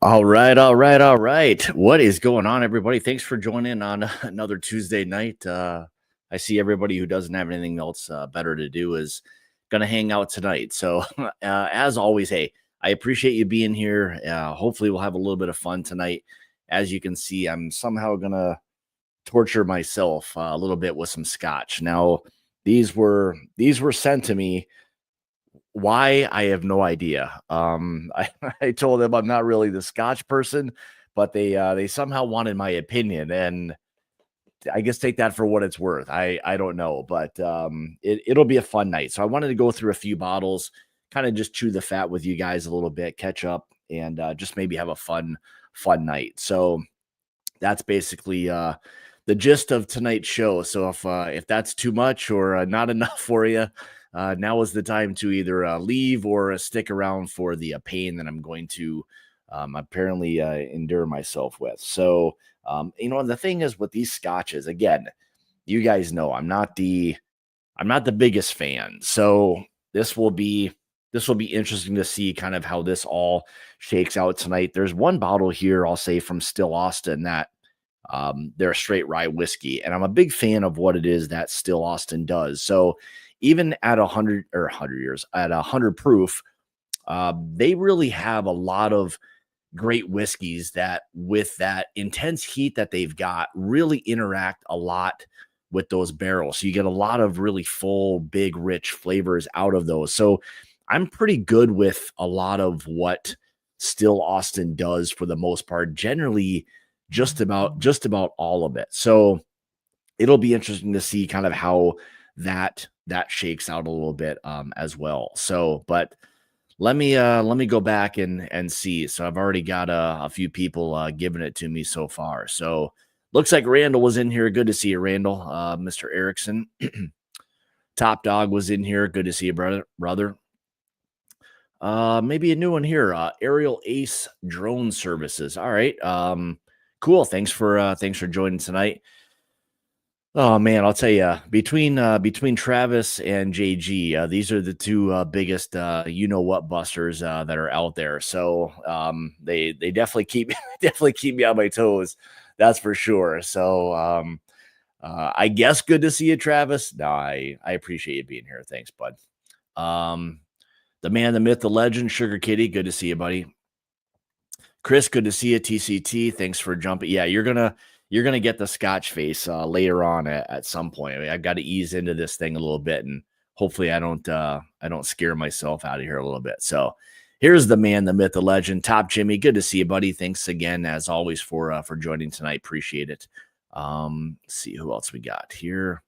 All right, all right, all right. What is going on, everybody? Thanks for joining on another Tuesday night. I see everybody who doesn't have anything else better to do is going to hang out tonight. So, as always, hey, I appreciate you being here. Hopefully, we'll have a little bit of fun tonight. As you can see, I'm somehow going to torture myself a little bit with some scotch. Now, these were sent to me. Why? I have no idea. I told them I'm not really the Scotch person, but they somehow wanted my opinion, and I guess take that for what it's worth. I don't know, but it'll be a fun night. So I wanted to go through a few bottles, kind of just chew the fat with you guys a little bit, catch up, and just maybe have a fun night. So that's basically the gist of tonight's show. So if that's too much or not enough for you, now is the time to either leave or stick around for the pain that I'm going to apparently endure myself with. So the thing is with these scotches, again, you guys know I'm not the biggest fan. So this will be interesting to see kind of how this all shakes out tonight. There's one bottle here, I'll say, from Still Austin that they're a straight rye whiskey, and I'm a big fan of what it is that Still Austin does. So even at 100 years, at 100 proof, they really have a lot of great whiskeys that, with that intense heat that they've got, really interact a lot with those barrels. So you get a lot of really full, big, rich flavors out of those. So I'm pretty good with a lot of what Still Austin does for the most part, generally just about all of it. So it'll be interesting to see kind of how that shakes out a little bit as well. So, but let me go back and see. So I've already got a few people giving it to me so far. So looks like Randall was in here. Good to see you, Randall. Mr. Erickson. Top Dog was in here. Good to see you, brother. Maybe a new one here. Aerial Ace Drone Services. All right. Cool. Thanks for joining tonight. Oh man, I'll tell you, between Travis and JG, these are the two biggest you know what busters that are out there. So they definitely keep definitely keep me on my toes. That's for sure. So I guess good to see you, Travis. No, I appreciate you being here. Thanks, bud. The man, the myth, the legend, Sugar Kitty. Good to see you, buddy. Chris, good to see you. TCT, thanks for jumping. Yeah, you're gonna get the Scotch face later on at some point. I mean, I've got to ease into this thing a little bit, and hopefully I don't scare myself out of here a little bit. So here's the man, the myth, the legend, Top Jimmy. Good to see you, buddy. Thanks again, as always, for joining tonight. Appreciate it. Let's see who else we got here.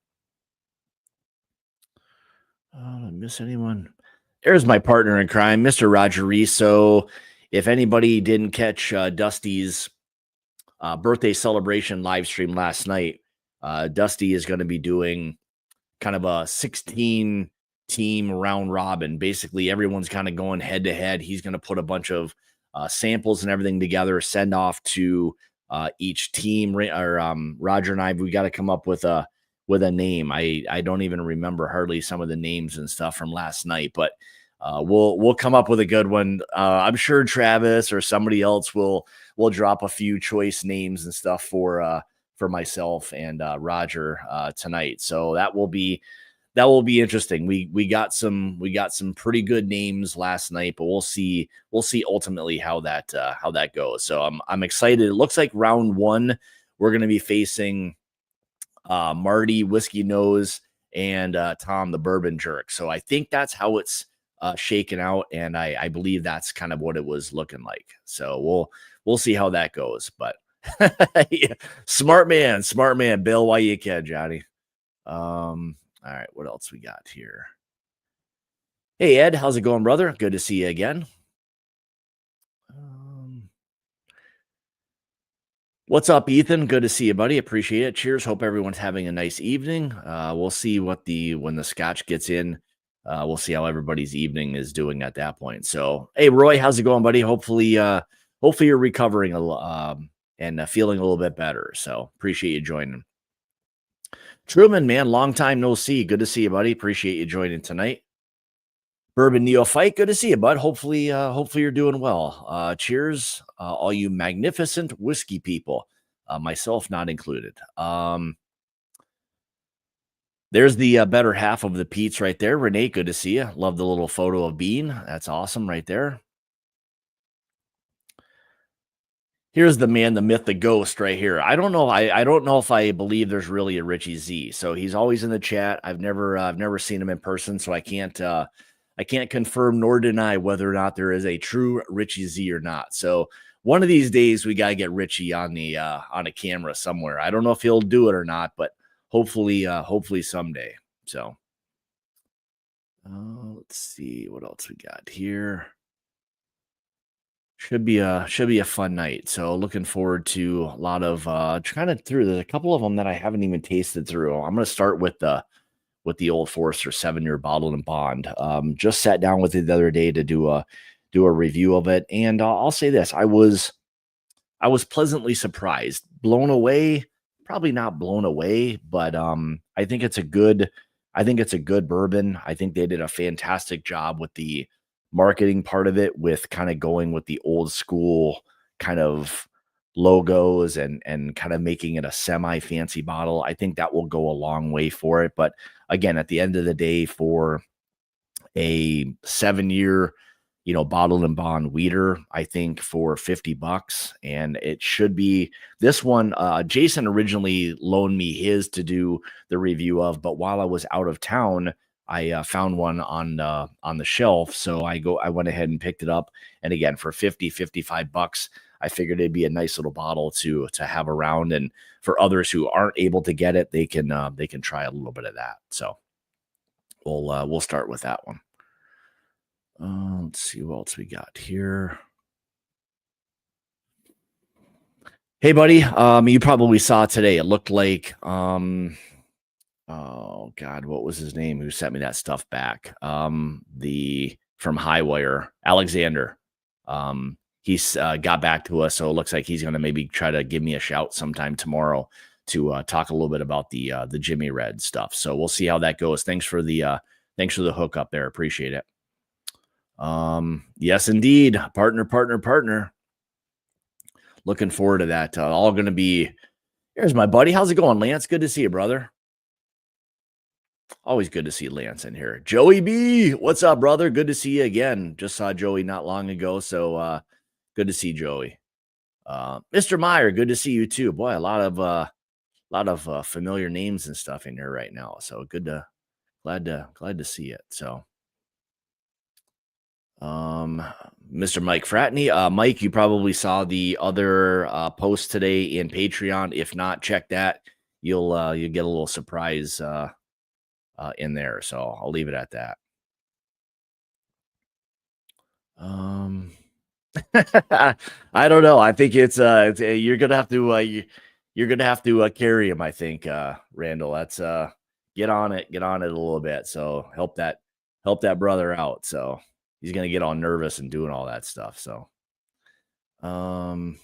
Did I miss anyone? There's my partner in crime, Mr. Roger Reese. So if anybody didn't catch Dusty's birthday celebration live stream last night, Dusty is going to be doing kind of a 16 team round robin. Basically, everyone's kind of going head to head. He's going to put a bunch of samples and everything together, send off to each team. Or Roger and I, we got to come up with a name. I don't even remember hardly some of the names and stuff from last night, but we'll come up with a good one. I'm sure Travis or somebody else will drop a few choice names and stuff for myself and Roger tonight. So that will be interesting. We got some pretty good names last night, but we'll see ultimately how that goes. So I'm excited. It looks like round one we're going to be facing Marty Whiskey Nose and Tom the Bourbon Jerk. So I think that's how it's shaken out, and I believe that's kind of what it was looking like. So we'll see how that goes. But yeah, smart man, Bill, while you can, Johnny. All right, what else we got here? Hey Ed, how's it going, brother? Good to see you again. What's up, Ethan? Good to see you, buddy. Appreciate it. Cheers. Hope everyone's having a nice evening. We'll see when the Scotch gets in. We'll see how everybody's evening is doing at that point. So, hey, Roy, how's it going, buddy? Hopefully you're recovering and feeling a little bit better. So, appreciate you joining. Truman, man, long time no see. Good to see you, buddy. Appreciate you joining tonight. Bourbon Neophyte, good to see you, bud. Hopefully you're doing well. Cheers, all you magnificent whiskey people, myself not included. There's the better half of the Pete's right there. Renee, good to see you. Love the little photo of Bean. That's awesome right there. Here's the man, the myth, the ghost right here. I don't know. I don't know if I believe there's really a Richie Z. So he's always in the chat. I've never seen him in person, so I can't confirm nor deny whether or not there is a true Richie Z or not. So one of these days we gotta get Richie on a camera somewhere. I don't know if he'll do it or not, but hopefully someday. So let's see what else we got here. Should be a fun night. So looking forward to a lot of kind of through. There's a couple of them that I haven't even tasted through. I'm gonna start with the Old Forester 7-year bottled and bond. Just sat down with it the other day to do a review of it, and I'll say this: I was pleasantly surprised, blown away. Probably not blown away, but I think it's a good bourbon. I think they did a fantastic job with the marketing part of it, with kind of going with the old school kind of logos and kind of making it a semi fancy bottle. I think that will go a long way for it. But again, at the end of the day, for a 7-year, bottled and bond weeder, I think for $50, and it should be this one. Jason originally loaned me his to do the review of, but while I was out of town, I found one on the shelf. So I went ahead and picked it up. And again, for $55, I figured it'd be a nice little bottle to have around. And for others who aren't able to get it, they can try a little bit of that. So we'll start with that one. Let's see what else we got here. Hey, buddy. You probably saw today. It looked like oh God, what was his name? Who sent me that stuff back? The from Highwire, Alexander. He's got back to us, so it looks like he's going to maybe try to give me a shout sometime tomorrow to talk a little bit about the Jimmy Red stuff. So we'll see how that goes. Thanks for the hookup there. Appreciate it. Yes, indeed. Partner. Looking forward to that. All going to be. Here's my buddy. How's it going, Lance? Good to see you, brother. Always good to see Lance in here. Joey B, what's up, brother? Good to see you again. Just saw Joey not long ago, so good to see Joey. Mr. Meyer, good to see you too. Boy, a lot of familiar names and stuff in here right now. So glad to see it. So Mr. Mike Fratney. Mike, you probably saw the other post today in Patreon. If not, check that. You'll get a little surprise in there. So I'll leave it at that. I don't know. I think it's you're gonna have to carry him. I think Randall. That's get on it a little bit. So help that brother out. So he's gonna get all nervous and doing all that stuff. So the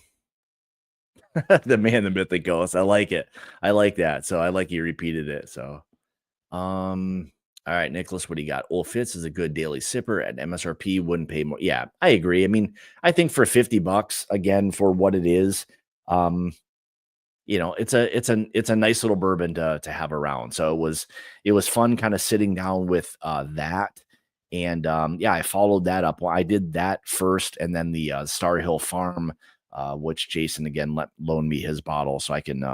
man, the myth, the ghost. I like it. I like that. So I like you repeated it. So all right, Nicholas, what do you got? Old Fitz is a good daily sipper at MSRP, wouldn't pay more. Yeah, I agree. I mean, I think for $50, again, for what it is, it's a nice little bourbon to have around. So it was fun kind of sitting down with that. And I followed that up. Well, I did that first, and then the Star Hill Farm, which Jason again loaned me his bottle, so I can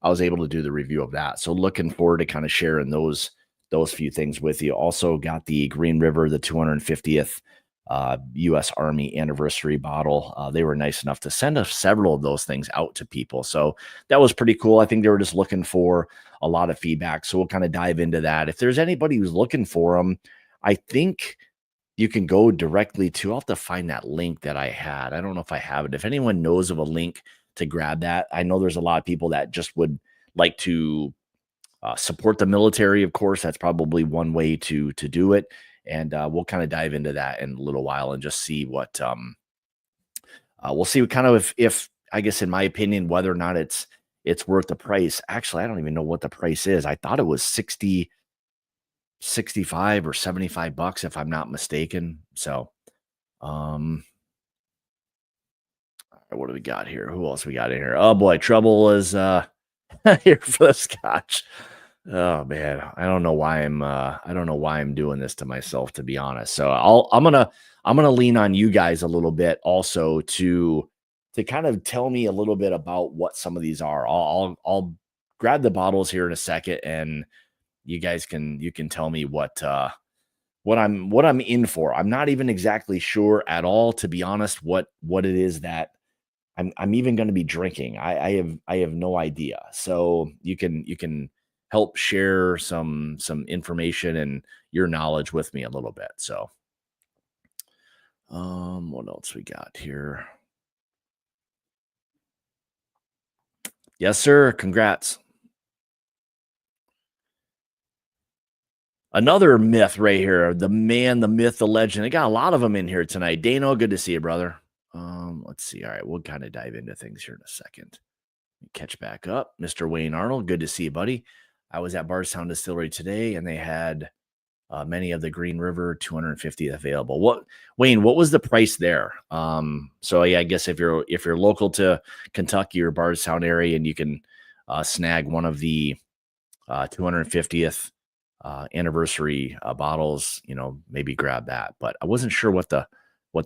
I was able to do the review of that. So looking forward to kind of sharing those few things with you. Also got the Green River, the 250th U.S. Army anniversary bottle. They were nice enough to send us several of those things out to people. So that was pretty cool. I think they were just looking for a lot of feedback. So we'll kind of dive into that. If there's anybody who's looking for them, I think you can go directly to, I'll have to find that link that I had. I don't know if I have it. If anyone knows of a link to grab that, I know there's a lot of people that just would like to support the military. Of course, that's probably one way to do it. And we'll kind of dive into that in a little while and just see what we'll see what kind of if I guess, in my opinion, whether or not it's worth the price. Actually, I don't even know what the price is. I thought it was 60. 65 or 75 bucks if I'm not mistaken. So, um, what do we got here? Who else we got in here? Oh boy, trouble is here for the scotch. Oh man, I don't know why I'm doing this to myself, to be honest. So I'm gonna lean on you guys a little bit also to kind of tell me a little bit about what some of these are. I'll grab the bottles here in a second, and you can tell me what I'm in for. I'm not even exactly sure at all, to be honest, what it is that I'm even going to be drinking. I have no idea. So you can help share some information and your knowledge with me a little bit. So what else we got here? Yes, sir. Congrats. Another myth right here. The man, the myth, the legend. I got a lot of them in here tonight. Dano, good to see you, brother. Let's see. All right, we'll kind of dive into things here in a second. Catch back up. Mr. Wayne Arnold, good to see you, buddy. I was at Bardstown Distillery today, and they had many of the Green River 250 available. What was the price there? So yeah, I guess if you're local to Kentucky or Bardstown area, and you can snag one of the 250th anniversary bottles, maybe grab that. But I wasn't sure what the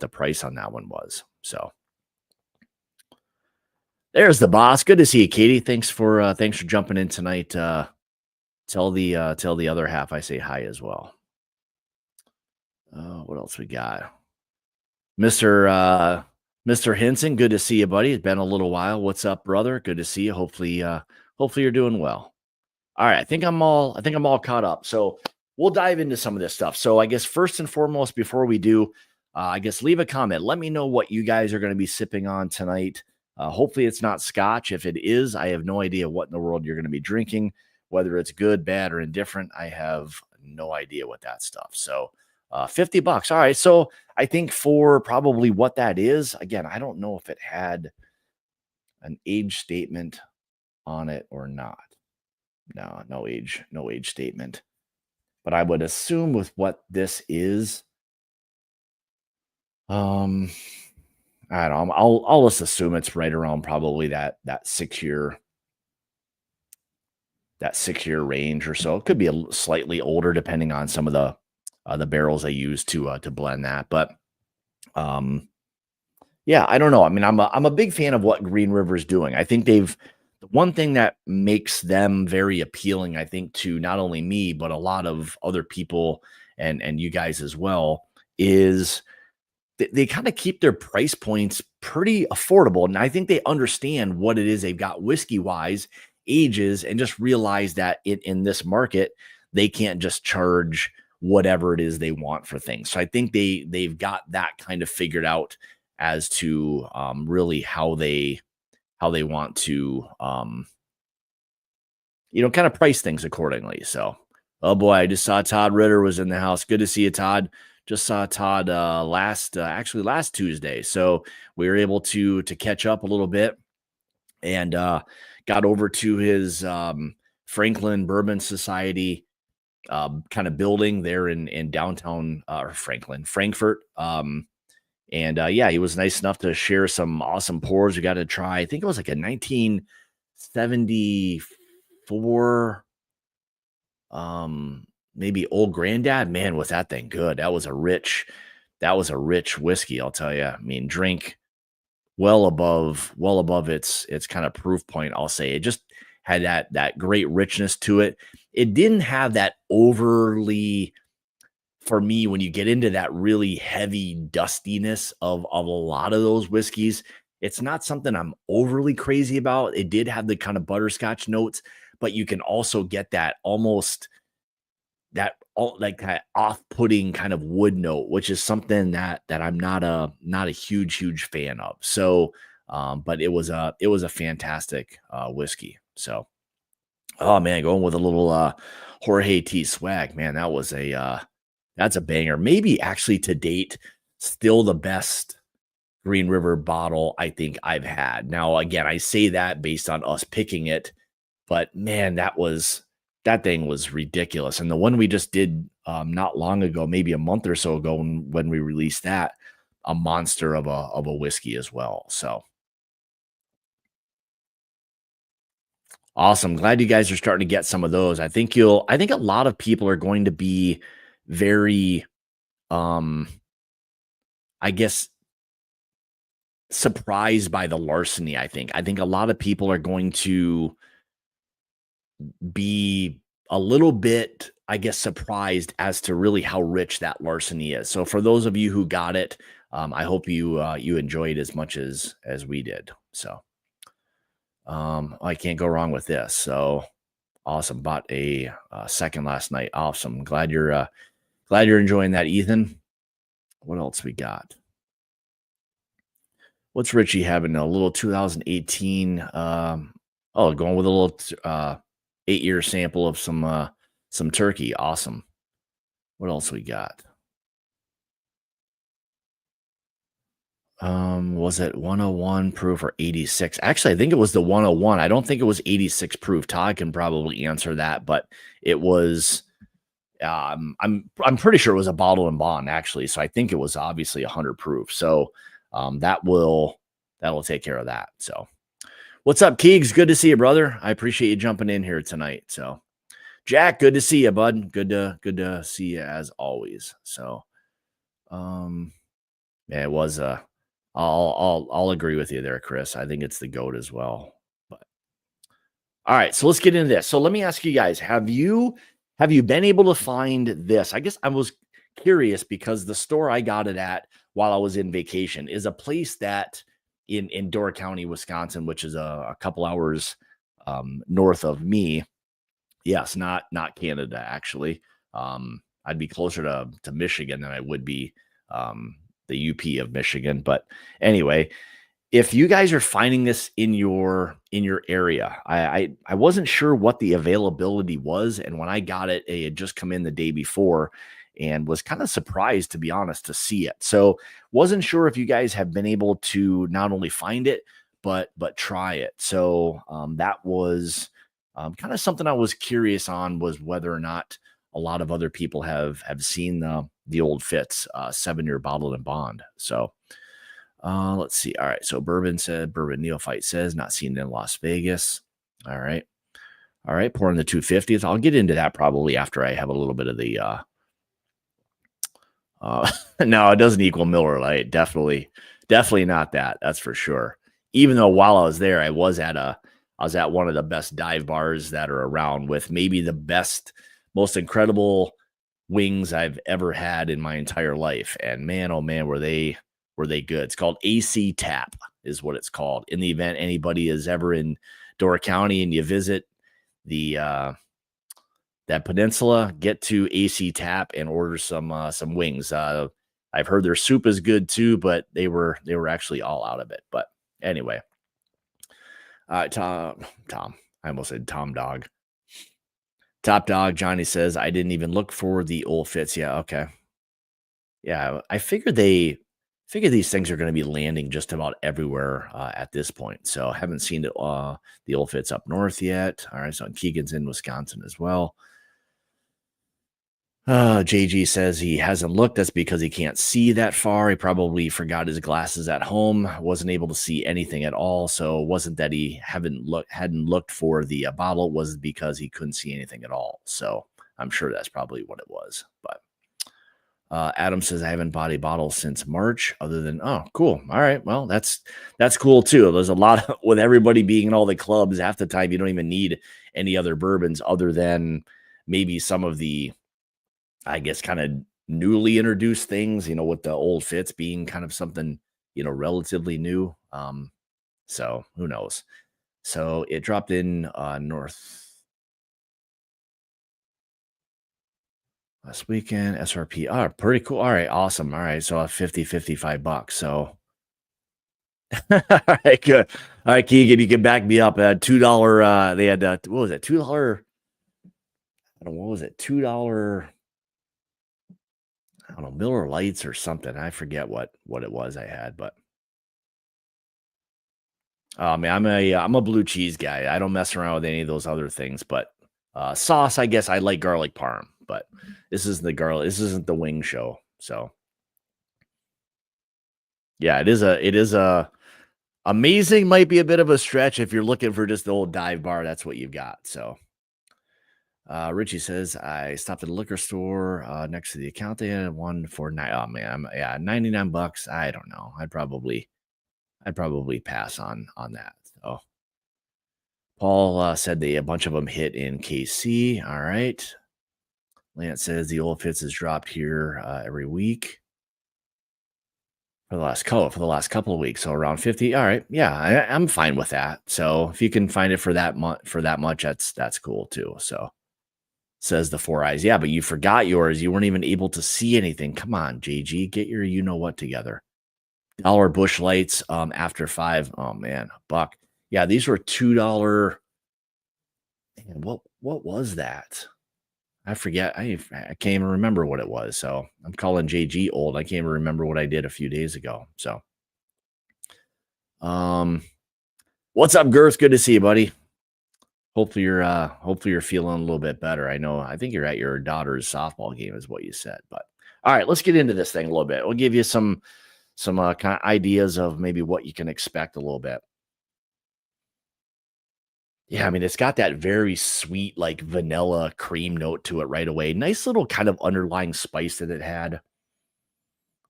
price on that one was. So there's the boss. Good to see you, Katie. Thanks for jumping in tonight. Tell the other half I say hi as well. What else we got? Mr. Henson, good to see you, buddy. It's been a little while. What's up, brother? Good to see you. Hopefully you're doing well. All right, I think I'm all caught up. So we'll dive into some of this stuff. So I guess first and foremost, before we do, I guess leave a comment. Let me know what you guys are going to be sipping on tonight. Hopefully it's not scotch. If it is, I have no idea what in the world you're going to be drinking, whether it's good, bad, or indifferent. I have no idea what that stuff. So $50. All right. So I think for probably what that is, again, I don't know if it had an age statement on it or not. No age statement. But I would assume with what this is, I don't know. I'll just assume it's right around probably that 6 year range or so. It could be slightly older depending on some of the barrels I use to blend that. But yeah, I don't know. I mean, I'm a big fan of what Green River's doing. I think the one thing that makes them very appealing, I think, to not only me but a lot of other people and you guys as well, is they kind of keep their price points pretty affordable. And I think they understand what it is they've got whiskey wise, ages, and just realize that in this market, they can't just charge whatever it is they want for things. So I think they've got that kind of figured out as to really how they want to kind of price things accordingly. So, oh boy, I just saw Todd Ritter was in the house. Good to see you, Todd. Just saw Todd last Tuesday. So we were able to catch up a little bit and got over to his Franklin Bourbon Society kind of building there in downtown Frankfurt. Yeah, he was nice enough to share some awesome pours. We got to try. I think it was like a 1974 maybe Old Granddad. Man, was that thing good. That was a rich whiskey, I'll tell you. I mean, drink well above its kind of proof point, I'll say. It just had that great richness to it. It didn't have that overly, for me, when you get into that really heavy dustiness of a lot of those whiskeys, it's not something I'm overly crazy about. It did have the kind of butterscotch notes, but you can also get that almost that off-putting kind of wood note, which is something that I'm not a huge fan of. So, but it was a fantastic whiskey. So, oh man, going with a little Jorge T swag, man, that's a banger. Maybe actually to date, still the best Green River bottle I think I've had. Now, again, I say that based on us picking it, but man, that was That thing was ridiculous. And the one we just did not long ago, maybe a month or so ago, when we released that, a monster of a whiskey as well. So awesome. Glad you guys are starting to get some of those. I think a lot of people are going to be very um I guess surprised by the larceny. I think a lot of people are going to be a little bit, I guess, surprised as to really how rich that larceny is. So for those of you who got it, I hope you enjoyed as much as we did. So I can't go wrong with this. So awesome. Bought a second last night. Awesome. Glad you're enjoying that, Ethan. What else we got? What's Richie having? A little 2018. Oh, going with a little 8-year sample of some turkey. Awesome. What else we got? Was it 101 proof or 86? Actually, I think it was the 101. I don't think it was 86 proof. Todd can probably answer that, but it was I'm pretty sure it was a bottle and bond actually. So I think it was obviously 100 proof. So that'll take care of that. So what's up, Keegs? Good to see you, brother. I appreciate you jumping in here tonight. So Jack, good to see you, bud. Good to see you as always. So yeah, it was I'll agree with you there, Chris. I think it's the GOAT as well. But all right, so let's get into this. So let me ask you guys, have you been able to find this? I guess I was curious because the store I got it at while I was in vacation is a place that in Door County, Wisconsin, which is a couple hours north of me. Yes, not Canada, actually. I'd be closer to Michigan than I would be the UP of Michigan. But anyway, if you guys are finding this in your area, I wasn't sure what the availability was, and when I got it, it had just come in the day before, and was kind of surprised, to be honest, to see it. So wasn't sure if you guys have been able to not only find it but try it. So that was kind of something I was curious on, was whether or not a lot of other people have seen the old Fitz 7-year bottled and bond. So let's see. All right. So Bourbon Neophyte says not seen in Las Vegas. All right. All right. Pouring the 250th. I'll get into that probably after I have a little bit of the no, it doesn't equal Miller Lite. Definitely not that. That's for sure. Even though while I was there, I was at one of the best dive bars that are around, with maybe the best, most incredible wings I've ever had in my entire life. And man, oh man, were they good. It's called AC Tap is what it's called. In the event anybody is ever in Door County and you visit the that peninsula, get to AC Tap and order some wings. I've heard their soup is good too, but they were actually all out of it. But anyway, Tom, I almost said Tom Dog. Top Dog Johnny says I didn't even look for the old Fitz. Yeah, okay. Yeah, I figured these things are going to be landing just about everywhere at this point. So haven't seen the old Fitz up north yet. All right, so Keegan's in Wisconsin as well. JG says he hasn't looked. That's because he can't see that far. He probably forgot his glasses at home, wasn't able to see anything at all. So it wasn't that he hadn't looked for the bottle. It was because he couldn't see anything at all. So I'm sure that's probably what it was. But Adam says I haven't bought a bottle since March, other than cool. All right, well that's cool too. There's a lot with everybody being in all the clubs. Half the time you don't even need any other bourbons other than maybe some of the, I guess, kind of newly introduced things, with the old Fitz being kind of something, relatively new. So who knows? So it dropped in north last weekend. SRP. Oh, pretty cool. All right. Awesome. All right. So $55. So all right, good. All right, Keegan, you can back me up. $2. They had what was it? $2. I don't know, what was it? $2. I don't know, Miller Lights or something. I forget what it was I had, but man, I'm a blue cheese guy. I don't mess around with any of those other things, but Sauce, I guess I like garlic parm, but this isn't the garlic. This isn't the wing show. So yeah, it is a amazing. Might be a bit of a stretch if you're looking for just the old dive bar. That's what you've got. So Richie says I stopped at a liquor store next to the account. They had one for oh man, yeah, $99. I don't know. I'd probably pass on that. So Paul said a bunch of them hit in KC. All right. Lance says the old Fitz has dropped here every week for the last couple of weeks, so around 50. All right, yeah, I'm fine with that. So if you can find it for that much, that's cool too. So says the Four Eyes, yeah, but you forgot yours. You weren't even able to see anything. Come on, JG, get your you know what together. Dollar Bush Lights after 5. Oh man, $1. Yeah, these were $2. Man, what was that? I forget. I can't even remember what it was. So I'm calling JG old. I can't even remember what I did a few days ago. So, what's up, Girth? Good to see you, buddy. Hopefully you're feeling a little bit better. I think you're at your daughter's softball game, is what you said. But all right, let's get into this thing a little bit. We'll give you some kind of ideas of maybe what you can expect a little bit. Yeah, I mean, it's got that very sweet, like vanilla cream note to it right away. Nice little kind of underlying spice that it had.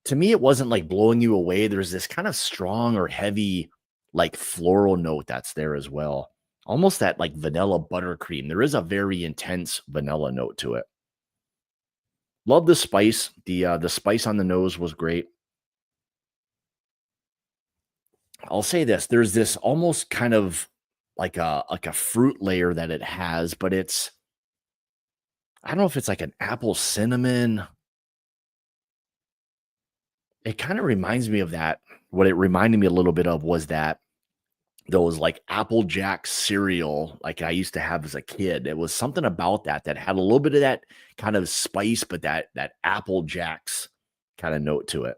To me, it wasn't like blowing you away. There's this kind of strong or heavy, like floral note that's there as well. Almost that like vanilla buttercream. There is a very intense vanilla note to it. Love the spice. The spice on the nose was great. I'll say this: there's this almost kind of like a fruit layer that it has, but I don't know if it's like an apple cinnamon. It kind of reminds me of that. What it reminded me a little bit of was that those like Apple Jack cereal, like I used to have as a kid. It was something about that had a little bit of that kind of spice, but that Apple Jacks kind of note to it.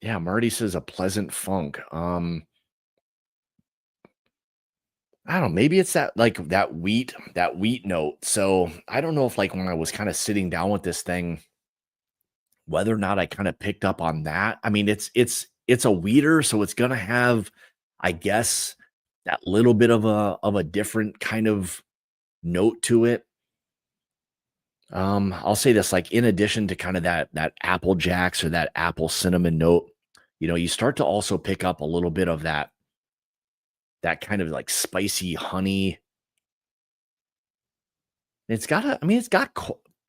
Yeah, Marty says a pleasant funk. I don't know, maybe it's that wheat note. So I don't know if like when I was kind of sitting down with this thing, whether or not I kind of picked up on that. I mean, it's a weeder, so it's gonna have, I guess, that little bit of a different kind of note to it. I'll say this, like in addition to kind of that Apple Jacks or that apple cinnamon note, you start to also pick up a little bit of that kind of like spicy honey. It's got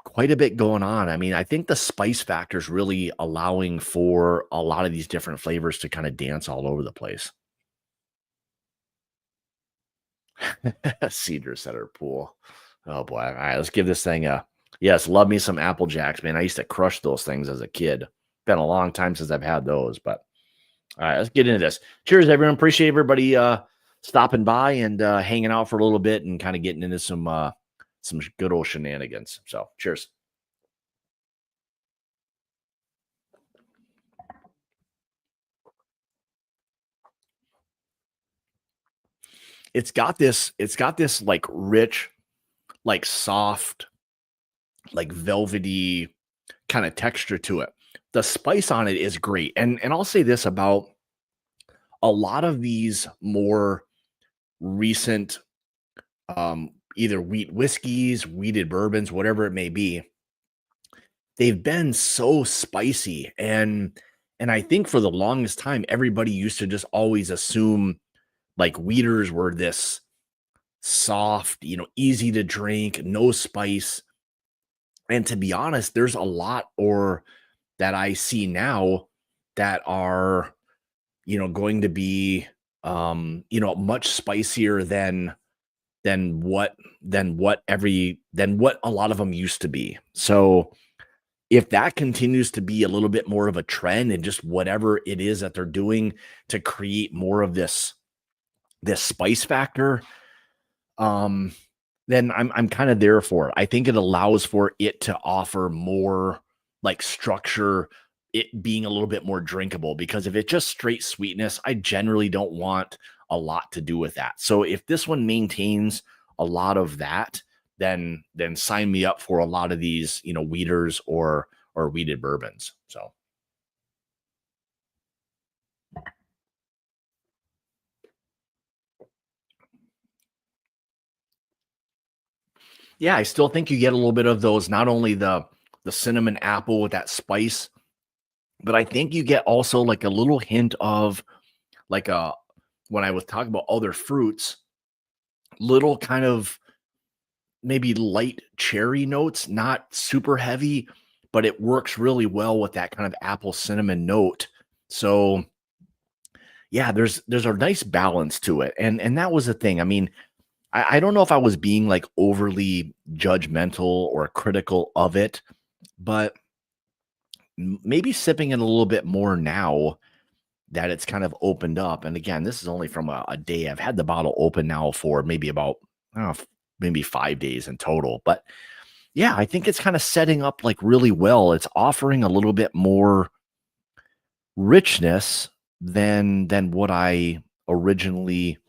quite a bit going on. I mean, I think the spice factor is really allowing for a lot of these different flavors to kind of dance all over the place. Cedar Center pool. Oh boy. All right, let's give this thing a yes. Love me some Apple Jacks, man. I used to crush those things as a kid. Been a long time since I've had those, but all right, let's get into this. Cheers, everyone. Appreciate everybody stopping by and hanging out for a little bit and kind of getting into some good old shenanigans. So, cheers. It's got this like rich, like soft, like velvety kind of texture to it. The spice on it is great. And I'll say this about a lot of these more recent either wheat whiskeys, wheated bourbons, whatever it may be, they've been so spicy. And I think for the longest time, everybody used to just always assume like wheaters were this soft, easy to drink, no spice. And to be honest, there's a lot or that I see now that are, going to be much spicier than what a lot of them used to be. So if that continues to be a little bit more of a trend and just whatever it is that they're doing to create more of this spice factor, then I'm kind of there for it. I think it allows for it to offer more like structure, it being a little bit more drinkable, because if it's just straight sweetness, I generally don't want a lot to do with that. So if this one maintains a lot of that, then sign me up for a lot of these, wheaters or wheated bourbons. So yeah, I still think you get a little bit of those, not only the cinnamon apple with that spice, but I think you get also like a little hint of like a when I was talking about other fruits, little kind of maybe light cherry notes, not super heavy, but it works really well with that kind of apple cinnamon note. So yeah, there's a nice balance to it. And that was the thing. I mean, I don't know if I was being like overly judgmental or critical of it, but maybe sipping it a little bit more now that it's kind of opened up. And again, this is only from a day. I've had the bottle open now for maybe about, I don't know, maybe 5 days in total. But yeah, I think it's kind of setting up like really well. It's offering a little bit more richness than what I originally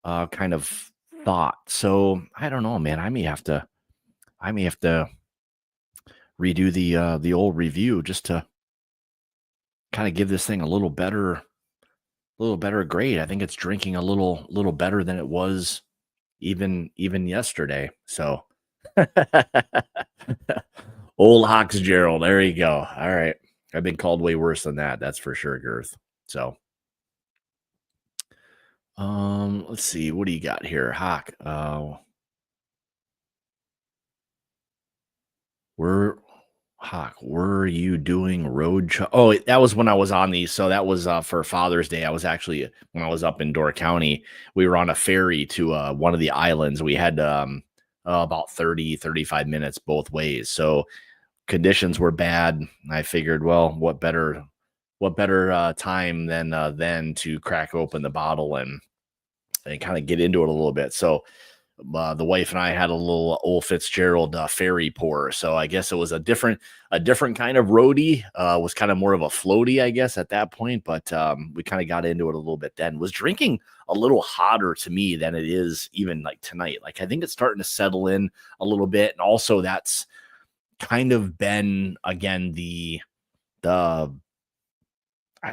kind of thought. So I don't know, man. I may have to redo the old review just to kind of give this thing a little better grade. I think it's drinking a little better than it was even yesterday. So old Fitzgerald, there you go. All right. I've been called way worse than that. That's for sure, Girth. So let's see. What do you got here? Hawk. Were were you doing oh, that was when I was on these. So that was for Father's Day. I was actually when I was up in Door County, we were on a ferry to one of the islands. We had about 35 minutes both ways. So conditions were bad. I figured, well, what better time than to crack open the bottle and kind of get into it a little bit. So the wife and I had a little old Fitzgerald ferry pour. So I guess it was a different kind of roadie. Was kind of more of a floaty, I guess, at that point. But we kind of got into it a little bit then. Was drinking a little hotter to me than it is even like tonight. Like I think it's starting to settle in a little bit. And also that's kind of been again the I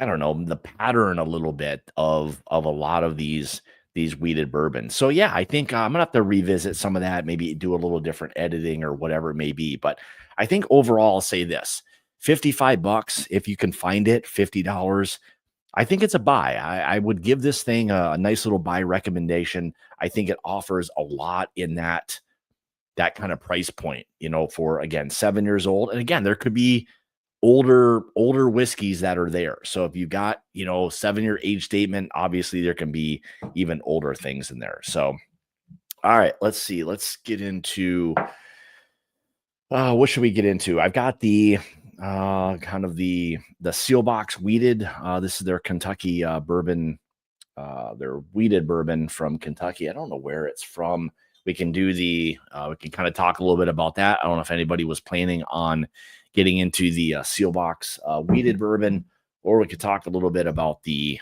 don't know, the pattern a little bit of a lot of these weeded bourbons. So yeah, I think I'm gonna have to revisit some of that, maybe do a little different editing or whatever it may be. But I think overall, I'll say this: $55 if you can find it, $50. I think it's a buy. I would give this thing a nice little buy recommendation. I think it offers a lot in that kind of price point, for again 7 years old. And again, there could be older whiskeys that are there. So if you got, 7-year age statement, obviously there can be even older things in there. So, all right, let's see. Let's get into what should we get into? I've got the kind of the Seelbach wheated. This is their Kentucky bourbon, their wheated bourbon from Kentucky. I don't know where it's from. We can we can kind of talk a little bit about that. I don't know if anybody was planning on getting into the Seelbach wheated bourbon, or we could talk a little bit about the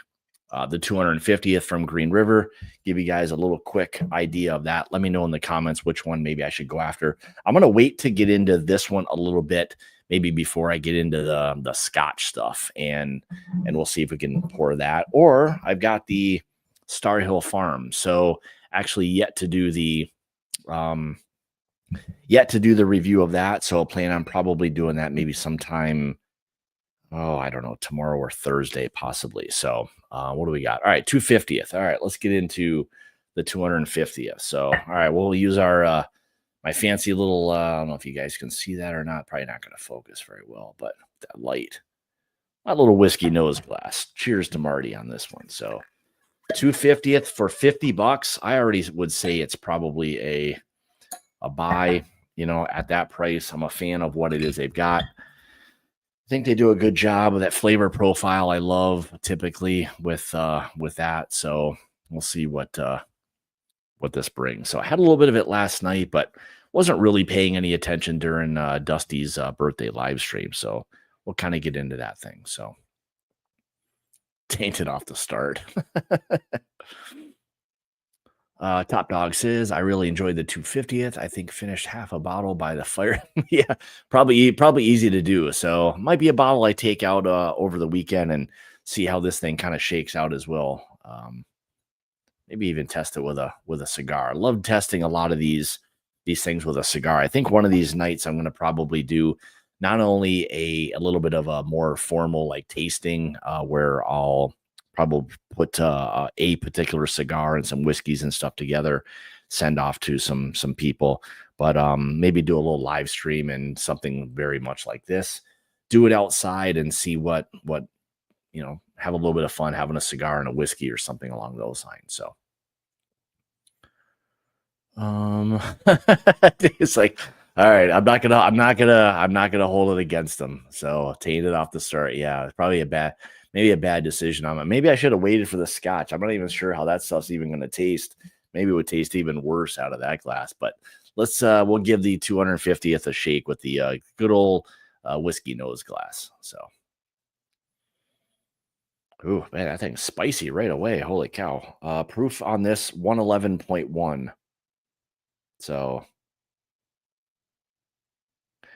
250th from Green River. Give you guys a little quick idea of that. Let me know in the comments which one maybe I should go after. I'm going to wait to get into this one a little bit, maybe before I get into the Scotch stuff, and we'll see if we can pour that. Or I've got the Star Hill Farm. So actually yet to do the review of that. So I'll plan on probably doing that maybe sometime, I don't know, tomorrow or Thursday, possibly. So what do we got? All right, 250th. All right, let's get into the 250th. So, all right, we'll use our my fancy little, I don't know if you guys can see that or not. Probably not going to focus very well, but that light, my little whiskey nose glass. Cheers to Marty on this one. So 250th for $50. I already would say it's probably a buy, at that price. I'm a fan of what it is they've got. I think they do a good job of that flavor profile. I love typically with that. So we'll see what this brings. So I had a little bit of it last night, but wasn't really paying any attention during Dusty's birthday live stream. So we'll kind of get into that thing. So tainted off the start. Top Dog says, I really enjoyed the 250th. I think finished half a bottle by the fire. Yeah, probably easy to do. So might be a bottle I take out over the weekend and see how this thing kind of shakes out as well. Maybe even test it with a cigar. I love testing a lot of these things with a cigar. I think one of these nights I'm going to probably do not only a little bit of a more formal like tasting where I'll probably put a particular cigar and some whiskeys and stuff together, send off to some people, but maybe do a little live stream and something very much like this. Do it outside and see what have a little bit of fun having a cigar and a whiskey or something along those lines. So um, it's like, all right, I'm not gonna hold it against them. So taint it off the start. Yeah, it's probably maybe a bad decision on it. Maybe I should have waited for the scotch. I'm not even sure how that stuff's even gonna taste. Maybe it would taste even worse out of that glass. But we'll give the 250th a shake with the good old whiskey nose glass. So, ooh, man, that thing's spicy right away. Holy cow! Proof on this 111.1. So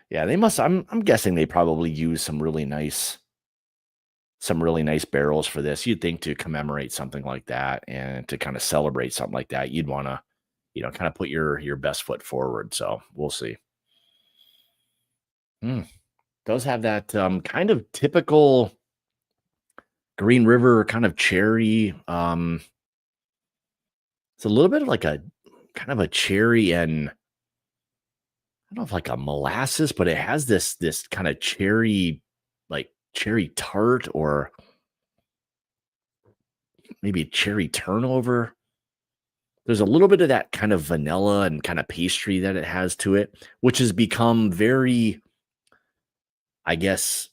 yeah, they must. I'm guessing they probably use some really nice barrels for this. You'd think to commemorate something like that and to kind of celebrate something like that, you'd want to, kind of put your best foot forward. So we'll see. Mm, does have that kind of typical Green River kind of cherry. It's a little bit of like a kind of a cherry and I don't know if like a molasses, but it has this kind of cherry, like cherry tart or maybe cherry turnover. There's a little bit of that kind of vanilla and kind of pastry that it has to it, which has become very, I guess,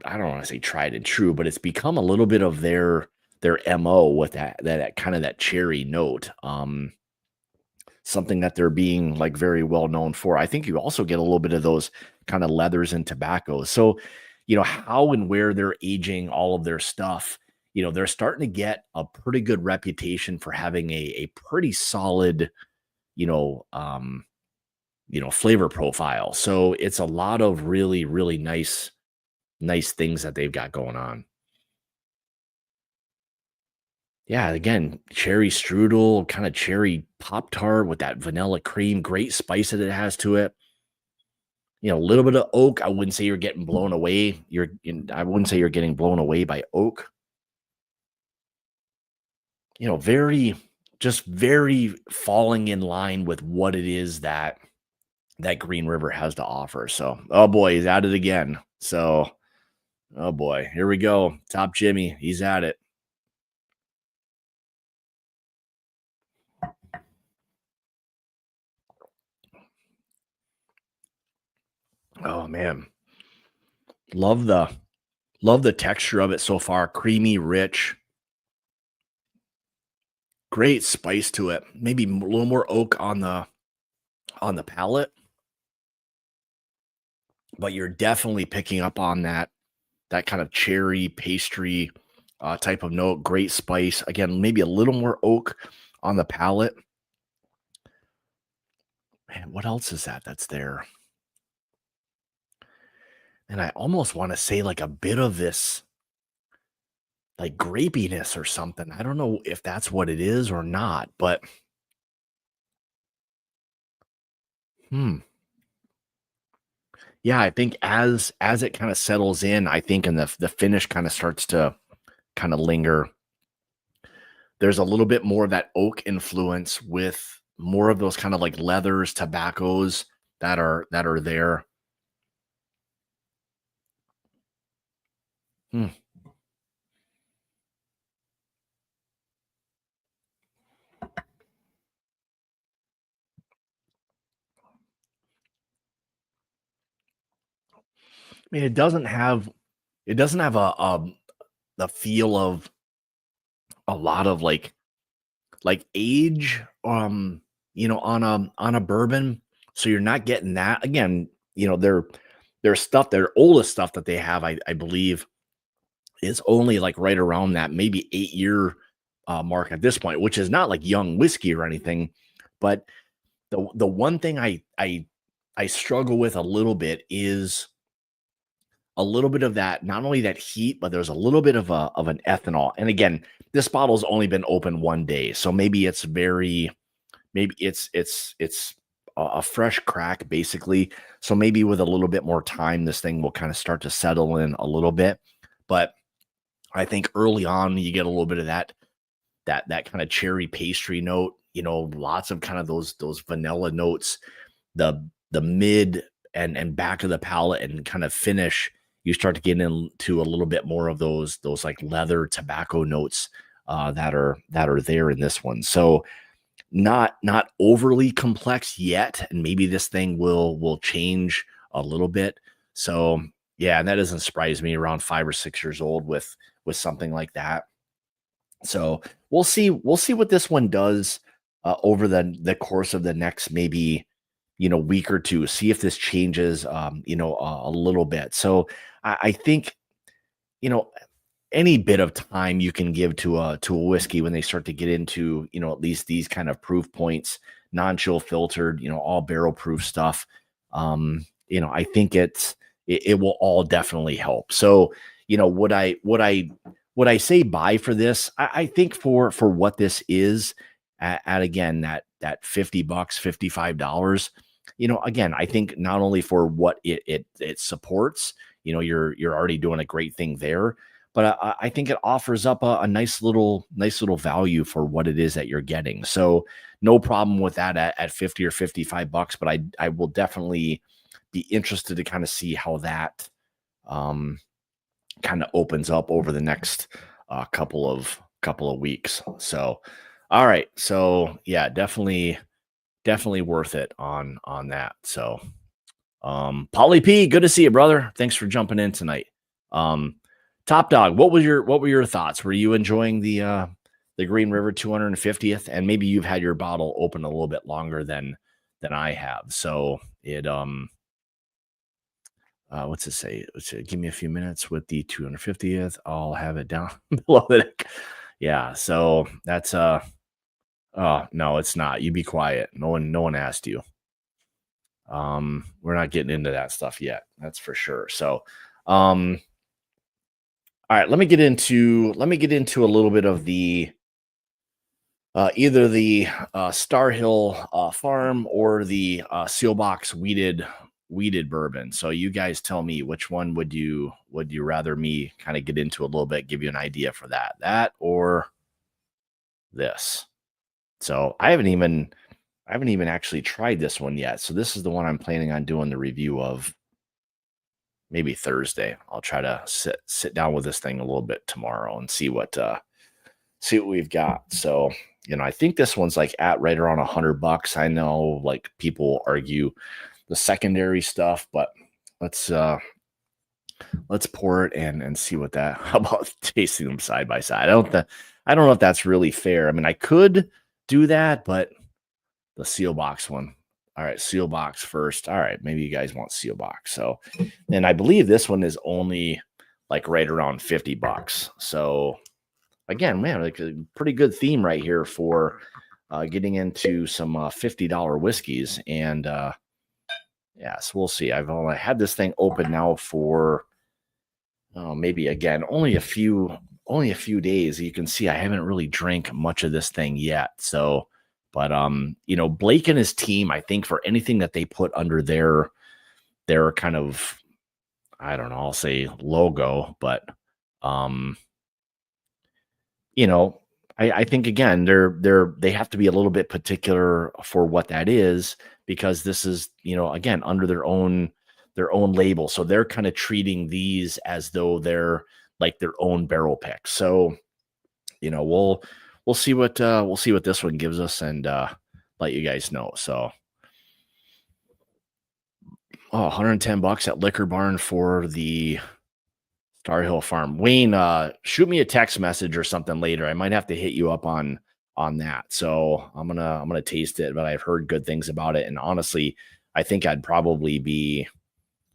I don't want to say tried and true, but it's become a little bit of their MO with that kind of that cherry note. Something that they're being like very well known for. I think you also get a little bit of those kind of leathers and tobaccos. So, how and where they're aging all of their stuff, they're starting to get a pretty good reputation for having a pretty solid, you know, um, flavor profile. So it's a lot of really, really nice things that they've got going on. Yeah, again, cherry strudel, kind of cherry pop tart with that vanilla cream, great spice that it has to it. A little bit of oak. I wouldn't say you're getting blown away. I wouldn't say you're getting blown away by oak. Very, just very falling in line with what it is that Green River has to offer. So, oh boy, he's at it again. So, oh boy, here we go. Top Jimmy, he's at it. Oh man, love the love the texture of it so far. Creamy, rich, great spice to it. Maybe a little more oak on the palate, but you're definitely picking up on that kind of cherry pastry type of note. Great spice. Again, maybe a little more oak on the palate. Man, what else is that's there? And I almost want to say like a bit of this like grapiness or something. I don't know if that's what it is or not, but hmm. Yeah, I think as it kind of settles in, I think and the finish kind of starts to kind of linger. There's a little bit more of that oak influence with more of those kind of like leathers, tobaccos that are there. Hmm. I mean, it doesn't have the feel of a lot of like age on a bourbon. So you're not getting that. Again, their stuff, their oldest stuff that they have, I believe is only like right around that maybe 8-year mark at this point, which is not like young whiskey or anything. But the one thing I struggle with a little bit is a little bit of that, not only that heat, but there's a little bit of an ethanol. And again, this bottle's only been open 1 day, so maybe it's a fresh crack basically. So maybe with a little bit more time, this thing will kind of start to settle in a little bit. But I think early on you get a little bit of that kind of cherry pastry note, lots of kind of those vanilla notes, the mid and back of the palate and kind of finish. You start to get into a little bit more of those like leather tobacco notes that are there in this one. So not overly complex yet, and maybe this thing will change a little bit. So yeah, and that doesn't surprise me around 5 or 6 years old with something like that. So we'll see what this one does over the course of the next maybe week or two. See if this changes a little bit. So I think any bit of time you can give to a whiskey when they start to get into at least these kind of proof points, non-chill filtered, all barrel proof stuff. I think it will all definitely help. So would I say buy for this? I think for what this is at again that $50, $55. Again, I think not only for what it supports, you're already doing a great thing there, but I think it offers up a nice little value for what it is that you're getting. So no problem with that at 50 or $55. But I will definitely be interested to kind of see how that kind of opens up over the next couple of weeks. So, all right. So yeah, definitely worth it on that. So, Polly P, good to see you, brother. Thanks for jumping in tonight. Top Dog, what were your thoughts? Were you enjoying the Green River 250th? And maybe you've had your bottle open a little bit longer than I have. So it what's it say? Give me a few minutes with the 250th. I'll have it down below it. Yeah. So that's oh no, it's not. You be quiet. No one asked you. We're not getting into that stuff yet. That's for sure. So, all right, let me get into a little bit of the either the Star Hill farm or the Seelbach's weeded bourbon. So you guys tell me, which one would you rather me kind of get into a little bit, give you an idea for that or this. So I haven't even actually tried this one yet. So this is the one I'm planning on doing the review of maybe Thursday. I'll try to sit down with this thing a little bit tomorrow and see what we've got. So, I think this one's like at right around $100. I know like people argue the secondary stuff, but let's pour it and see what that, how about tasting them side by side? I don't know if that's really fair. I mean, I could do that, but the Seelbach one. All right, Seelbach first. All right, maybe you guys want Seelbach. So, and I believe this one is only like right around $50. So, again, man, like a pretty good theme right here for getting into some $50 whiskeys. And yeah, so we'll see. I've only had this thing open now for maybe again only a few days. You can see I haven't really drank much of this thing yet. So. But Blake and his team, I think for anything that they put under their kind of, I don't know, I'll say logo, but I think again they have to be a little bit particular for what that is, because this is again under their own label, so they're kind of treating these as though they're like their own barrel pick. So we'll see what this one gives us and let you guys know. So, $110 at Liquor Barn for the Star Hill Farm. Wayne, shoot me a text message or something later. I might have to hit you up on that. So I'm gonna taste it, but I've heard good things about it, and honestly, I think I'd probably be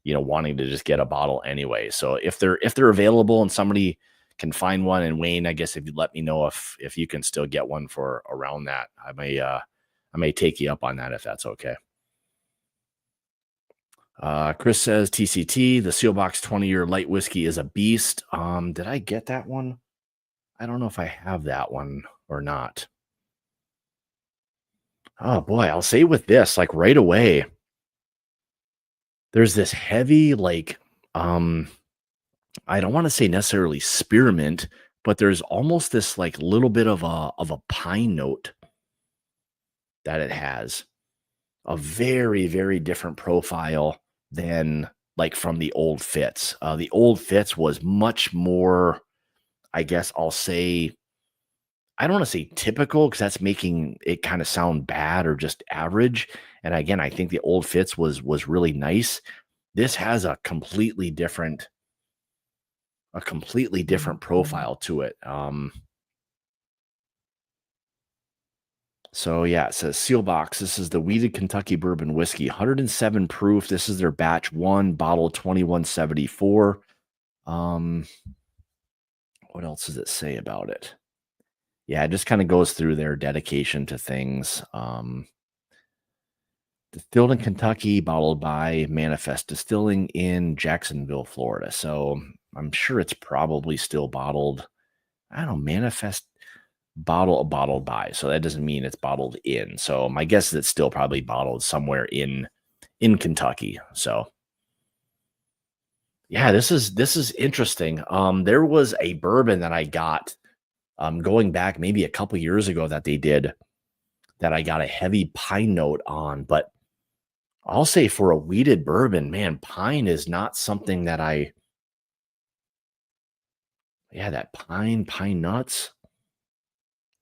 wanting to just get a bottle anyway. So if they're available and somebody can find one. And Wayne, I guess if you let me know if you can still get one for around that, I may take you up on that if that's okay. Chris says TCT, the Seelbach 20-year light whiskey is a beast. Did I get that one? I don't know if I have that one or not. Oh boy, I'll say with this, like right away, there's this heavy, like, I don't want to say necessarily spearmint, but there's almost this like little bit of a pine note that it has. A very, very different profile than like from the old Fitz. The old Fitz was much more, I guess I'll say, I don't want to say typical because that's making it kind of sound bad or just average. And again, I think the old Fitz was really nice. This has a completely different profile to it. So yeah, it says Seelbach. This is the Wheated Kentucky Bourbon Whiskey, 107 proof. This is their batch one, bottle 2174. What else does it say about it? Yeah, it just kind of goes through their dedication to things. Distilled in Kentucky, bottled by Manifest Distilling in Jacksonville, Florida. So I'm sure it's probably still bottled. I don't know, Manifest bottled by. So that doesn't mean it's bottled in. So my guess is it's still probably bottled somewhere in Kentucky. So yeah, this is interesting. There was a bourbon that I got going back maybe a couple years ago that they did that I got a heavy pine note on, but I'll say for a wheated bourbon, man, pine is not something that that pine nuts.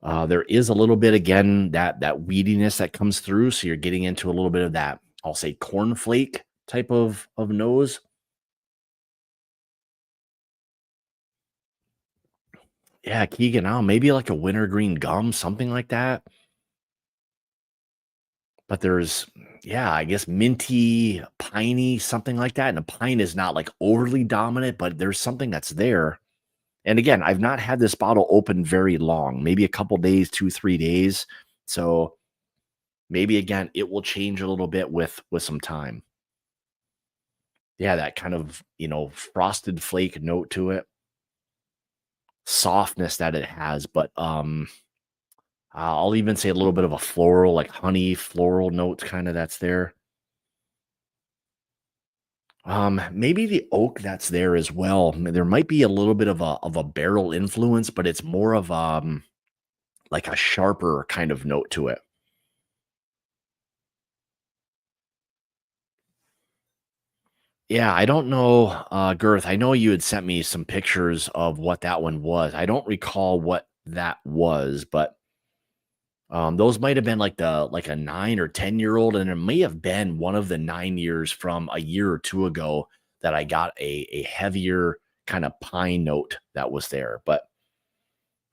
There is a little bit again that weediness that comes through, so you're getting into a little bit of that, I'll say cornflake type of nose. Yeah, Keegan, oh, maybe like a wintergreen gum, something like that. But there's, yeah, I guess minty, piney, something like that. And the pine is not like overly dominant, but there's something that's there. And again, I've not had this bottle open very long, maybe a couple days, 2, 3 days. So maybe again, it will change a little bit with some time. Yeah, that kind of, frosted flake note to it, softness that it has, but I'll even say a little bit of a floral, like honey floral notes kind of that's there. Maybe the oak that's there as well. There might be a little bit of a barrel influence, but it's more of like a sharper kind of note to it. Yeah, I don't know, Girth. I know you had sent me some pictures of what that one was. I don't recall what that was, but those might have been like a 9 or 10-year-old, and it may have been one of the 9 years from a year or two ago that I got a heavier kind of pine note that was there. But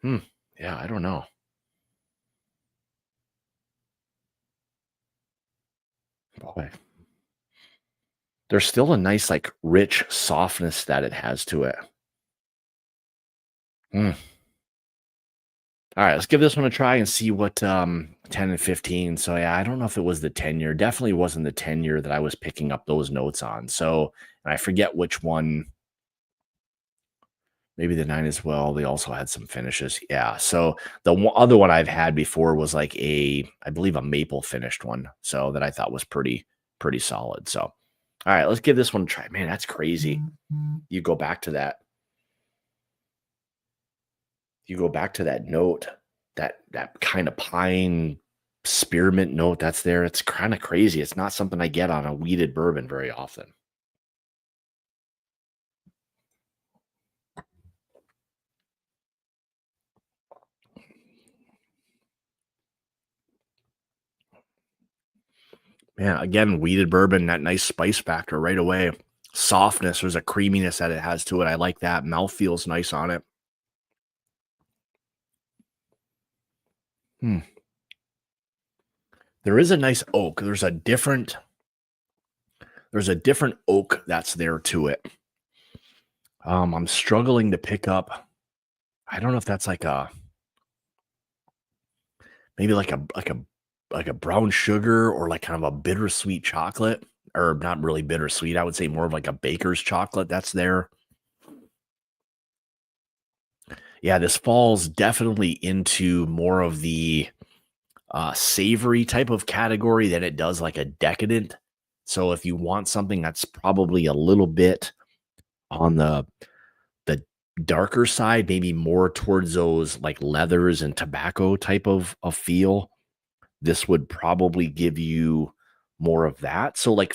hmm, yeah, I don't know. Boy, there's still a nice, like rich softness that it has to it. Hmm. All right, let's give this one a try and see what 10 and 15. So yeah, I don't know if it was the 10-year. Definitely wasn't the 10-year that I was picking up those notes on. So, and I forget which one. Maybe the 9 as well. They also had some finishes. Yeah. So the other one I've had before was like I believe a maple finished one. So that I thought was pretty solid. So, all right, let's give this one a try. Man, that's crazy. You go back to that. You go back to that note, that kind of pine spearmint note that's there. It's kind of crazy. It's not something I get on a wheated bourbon very often. Yeah, again, wheated bourbon, that nice spice factor right away. Softness, there's a creaminess that it has to it. I like that. Mouth feels nice on it. Hmm. There is a nice oak. There's a different oak that's there to it. I'm struggling to pick up. I don't know if that's like a maybe like a brown sugar or like kind of a bittersweet chocolate, or not really bittersweet. I would say more of like a baker's chocolate that's there. Yeah, this falls definitely into more of the savory type of category than it does like a decadent. So if you want something that's probably a little bit on the darker side, maybe more towards those like leathers and tobacco type of feel, this would probably give you more of that. So like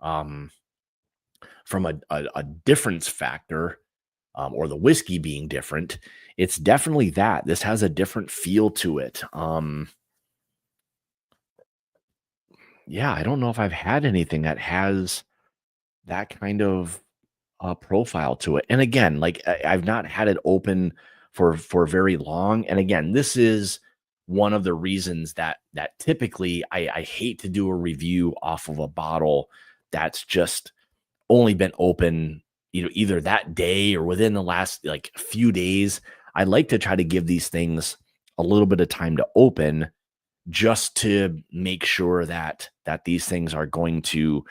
um from a difference factor, or the whiskey being different, it's definitely that. This has a different feel to it. Yeah, I don't know if I've had anything that has that kind of profile to it. And again, like I've not had it open for very long. And again, this is one of the reasons that typically I hate to do a review off of a bottle that's just only been open, either that day or within the last like few days. I like to try to give these things a little bit of time to open, just to make sure that these things are going to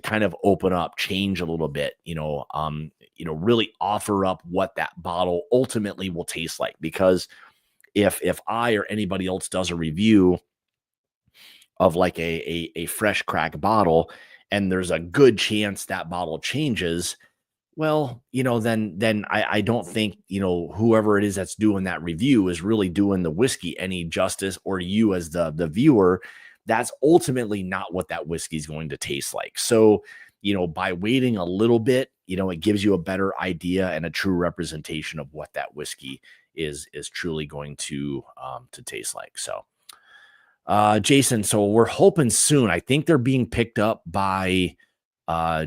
kind of open up, change a little bit, really offer up what that bottle ultimately will taste like. Because if I or anybody else does a review of like a fresh crack bottle, and there's a good chance that bottle changes, well, then I don't think, whoever it is that's doing that review is really doing the whiskey any justice, or you as the viewer. That's ultimately not what that whiskey is going to taste like. So, by waiting a little bit, it gives you a better idea and a true representation of what that whiskey is truly going to taste like. So, Jason, so we're hoping soon. I think they're being picked up by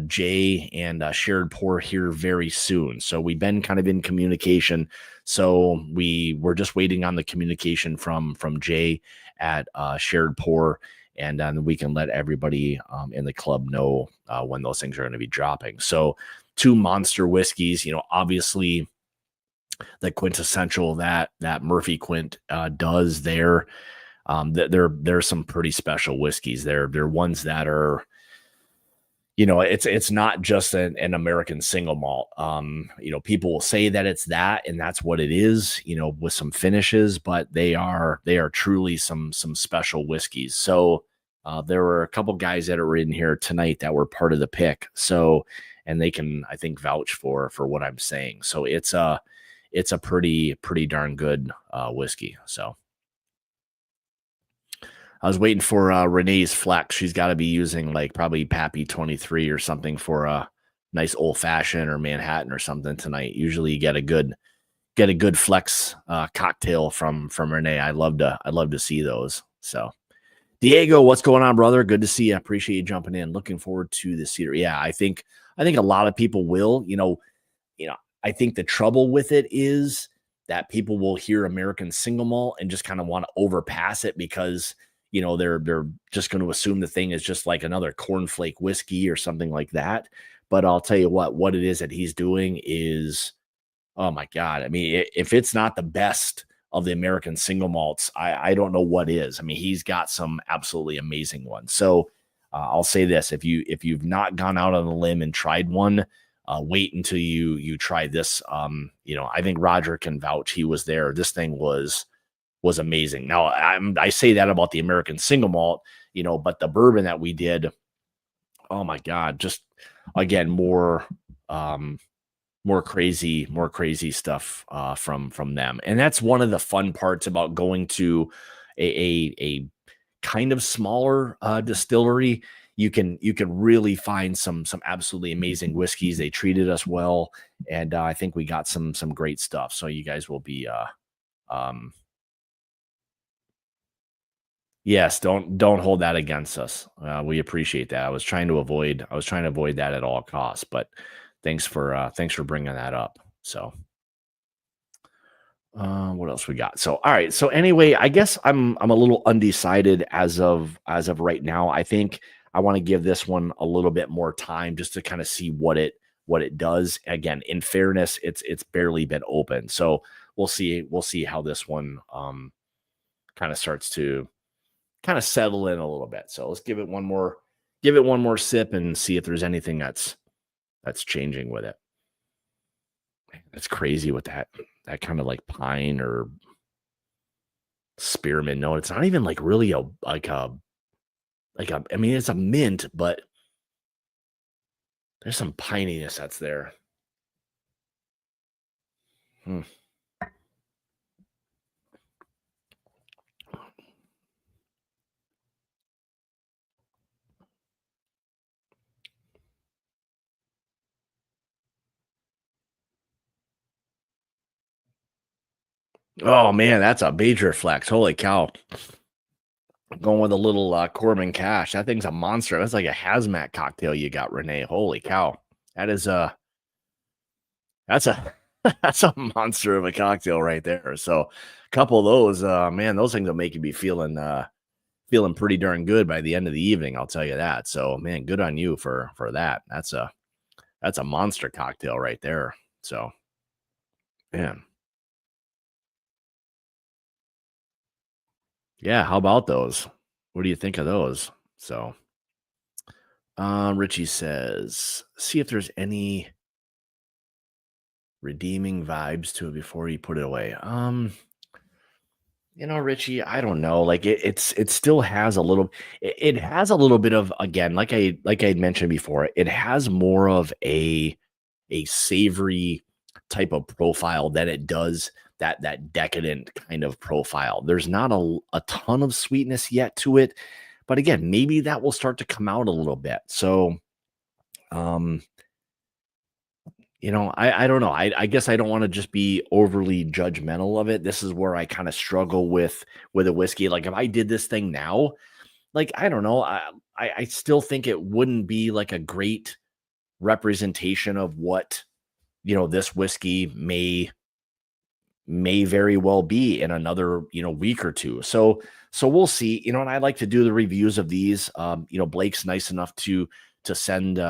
Jay and Shared Pour here very soon. So we've been kind of in communication. So we're just waiting on the communication from Jay at Shared Pour, and then we can let everybody in the club know when those things are going to be dropping. So 2 monster whiskeys, obviously the quintessential that Murphy Quint does there. There's some pretty special whiskeys. They're ones that are, it's not just an American single malt. People will say that it's that, and that's what it is, with some finishes, but they are truly some special whiskeys. So there were a couple guys that are in here tonight that were part of the pick. So, and they can, I think, vouch for what I'm saying. So it's a pretty darn good whiskey. So I was waiting for Renee's flex. She's got to be using like probably Pappy 23 or something for a nice old fashioned or Manhattan or something tonight. Usually you get a good flex cocktail from Renee. I'd love to see those. So Diego, what's going on, brother? Good to see you. I appreciate you jumping in. Looking forward to the cedar. Yeah, I think a lot of people will. I think the trouble with it is that people will hear American single malt and just kind of want to overpass it because they're just going to assume the thing is just like another cornflake whiskey or something like that. But I'll tell you what it is that he's doing is, oh my God. I mean, if it's not the best of the American single malts, I don't know what is. I mean, he's got some absolutely amazing ones. So I'll say this: if you've not gone out on a limb and tried one, wait until you try this. I think Roger can vouch. He was there. This thing was amazing. Now I say that about the American single malt, but the bourbon that we did, oh my God, just again, more crazy stuff from them. And that's one of the fun parts about going to a kind of smaller distillery. You can really find some absolutely amazing whiskeys. They treated us well, and I think we got some great stuff. So you guys will be yes, don't hold that against us. We appreciate that. I was trying to avoid that at all costs, but thanks for bringing that up. So, what else we got? So, all right. So anyway, I guess I'm a little undecided as of right now. I think I want to give this one a little bit more time just to kind of see what it what it does. Again, in fairness, it's barely been open. So we'll see how this one kind of starts to kind of settle in a little bit. So let's give it one more sip and see if there's anything that's changing with it. It's crazy with that kind of like pine or spearmint note. It's not even like really I mean, it's a mint, but there's some pininess that's there. Hmm. Oh man, that's a major flex. Holy cow. Going with a little Corbin Cash. That thing's a monster. That's like a hazmat cocktail you got, Renee. Holy cow. That is that's a that's a monster of a cocktail right there. So a couple of those, man, those things will make you be feeling pretty darn good by the end of the evening, I'll tell you that. So man, good on you for that. That's a monster cocktail right there. So man. Yeah, how about those? What do you think of those? So Richie says, see if there's any redeeming vibes to it before you put it away. Richie, I don't know. Like it still has a little it has a little bit of, again, like I had mentioned before, it has more of a savory type of profile than it does that decadent kind of profile. There's not a ton of sweetness yet to it, but again, maybe that will start to come out a little bit. So um I don't know. I guess I don't want to just be overly judgmental of it. This is where I kind of struggle with a whiskey. Like if I did this thing now, like I don't know, I still think it wouldn't be like a great representation of what this whiskey may very well be in another week or two. So we'll see. And I like to do the reviews of these. Blake's nice enough to send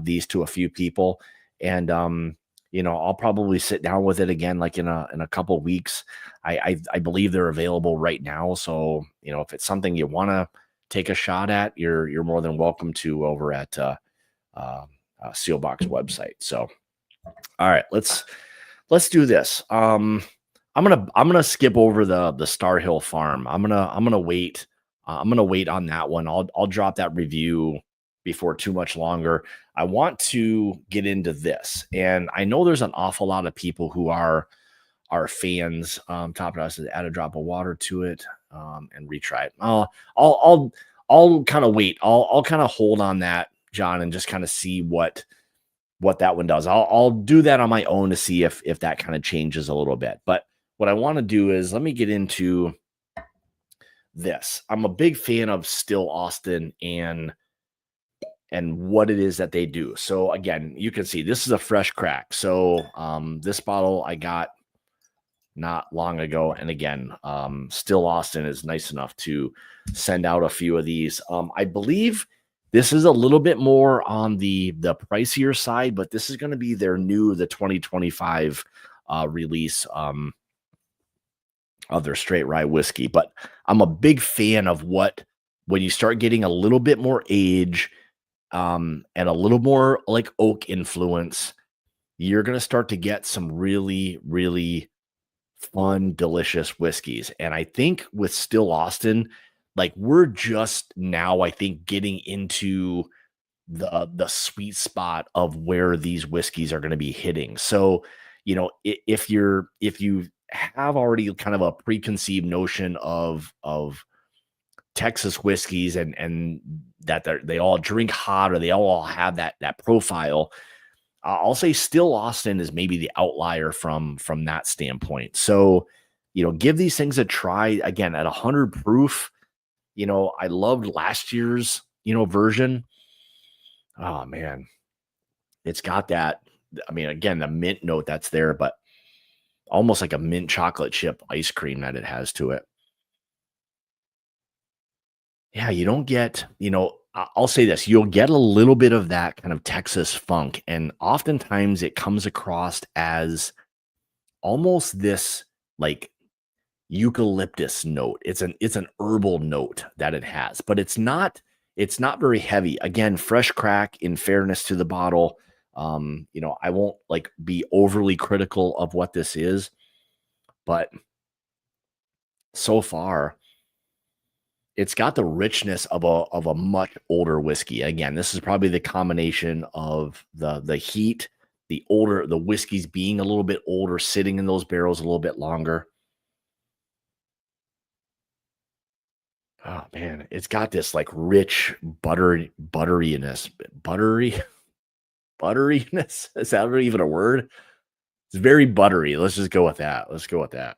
these to a few people, and I'll probably sit down with it again like in a couple weeks. I believe they're available right now. So if it's something you want to take a shot at, you're more than welcome to over at Seelbach's website. So all right, let's do this. I'm gonna skip over the Star Hill Farm. I'm gonna wait. I'm gonna wait on that one. I'll drop that review before too much longer. I want to get into this, and I know there's an awful lot of people who are fans. Top Dog says add a drop of water to it and retry it. I'll kind of wait. I'll kind of hold on that, John, and just kind of see what that one does. I'll do that on my own to see if that kind of changes a little bit. But what I want to do is let me get into this. I'm a big fan of Still Austin and what it is that they do. So again, you can see this is a fresh crack. So this bottle I got not long ago, and again, Still Austin is nice enough to send out a few of these. I believe this is a little bit more on the pricier side, but this is going to be the 2025 release of their straight rye whiskey. But I'm a big fan of when you start getting a little bit more age and a little more like oak influence, you're going to start to get some really, really fun, delicious whiskeys. And I think with Still Austin, like we're just now, I think, getting into the sweet spot of where these whiskeys are going to be hitting. So, if you have already kind of a preconceived notion of Texas whiskeys and that they all drink hot or they all have that profile, I'll say Still Austin is maybe the outlier from that standpoint. So, give these things a try again at 100 proof. I loved last year's, version. Oh man, it's got that. I mean, again, the mint note that's there, but almost like a mint chocolate chip ice cream that it has to it. Yeah, you don't get, I'll say this, you'll get a little bit of that kind of Texas funk, and oftentimes it comes across as almost this, like, eucalyptus note. It's an herbal note that it has, but it's not very heavy. Again, fresh crack, in fairness to the bottle. I won't like be overly critical of what this is, but so far it's got the richness of a much older whiskey. Again, this is probably the combination of the heat, the whiskeys being a little bit older, sitting in those barrels a little bit longer. Oh man, it's got this like rich butteriness. Buttery butteriness. Is that even a word? It's very buttery. Let's just go with that. Let's go with that.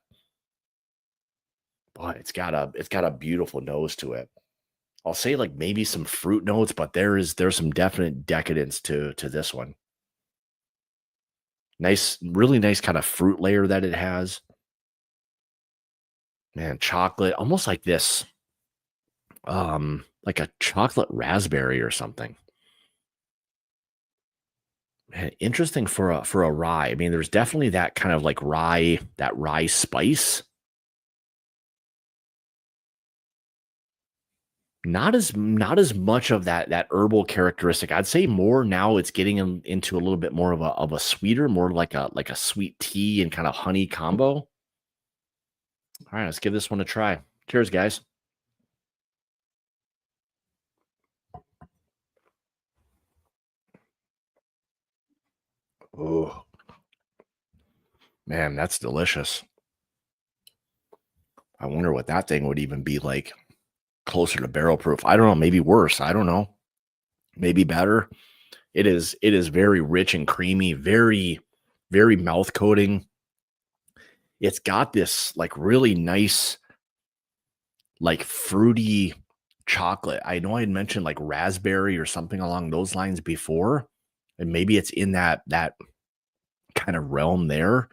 But it's got a beautiful nose to it. I'll say like maybe some fruit notes, but there's some definite decadence to this one. Nice, really nice kind of fruit layer that it has. Man, chocolate, almost like this, like a chocolate raspberry or something. Man, interesting for a rye. I mean, there's definitely that kind of like rye spice. Not as much of that herbal characteristic. I'd say more now it's getting into a little bit more of a sweeter, more like a sweet tea and kind of honey combo. All right, let's give this one a try. Cheers, guys. Oh, man, that's delicious. I wonder what that thing would even be like closer to barrel proof. I don't know, maybe worse. I don't know. Maybe better. It is very rich and creamy, very, very mouth coating. It's got this like really nice, like fruity chocolate. I know I had mentioned like raspberry or something along those lines before, and maybe it's in that kind of realm there.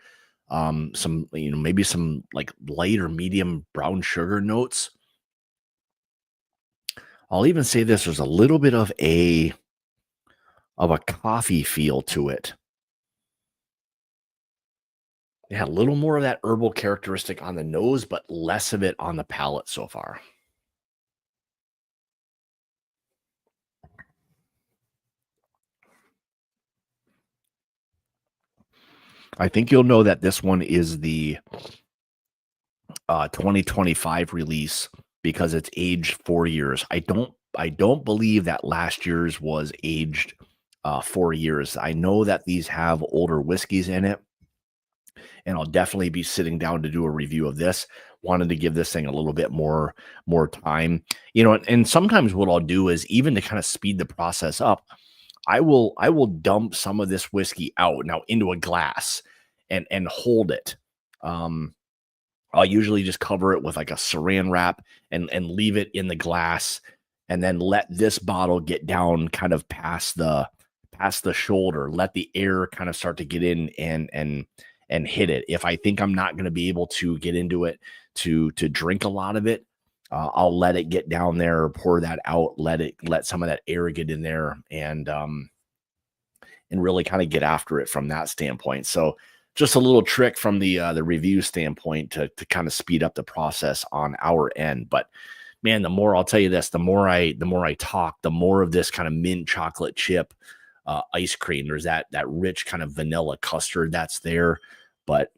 Some, maybe some like light or medium brown sugar notes. I'll even say this, there's a little bit of a coffee feel to it. Yeah, a little more of that herbal characteristic on the nose, but less of it on the palate so far. I think you'll know that this one is the 2025 release because it's aged 4 years. I don't believe that last year's was aged 4 years. I know that these have older whiskeys in it, and I'll definitely be sitting down to do a review of this. Wanted to give this thing a little bit more time. And sometimes what I'll do is, even to kind of speed the process up, I will dump some of this whiskey out now into a glass and hold it. Um, I'll usually just cover it with like a saran wrap and leave it in the glass, and then let this bottle get down kind of past the shoulder, let the air kind of start to get in and hit it. If I think I'm not going to be able to get into it to drink a lot of it, I'll let it get down there, pour that out, let some of that air get in there, and really kind of get after it from that standpoint. So just a little trick from the review standpoint to kind of speed up the process on our end. But man, the more I'll tell you this, the more I talk, the more of this kind of mint chocolate chip ice cream. There's that rich kind of vanilla custard that's there, but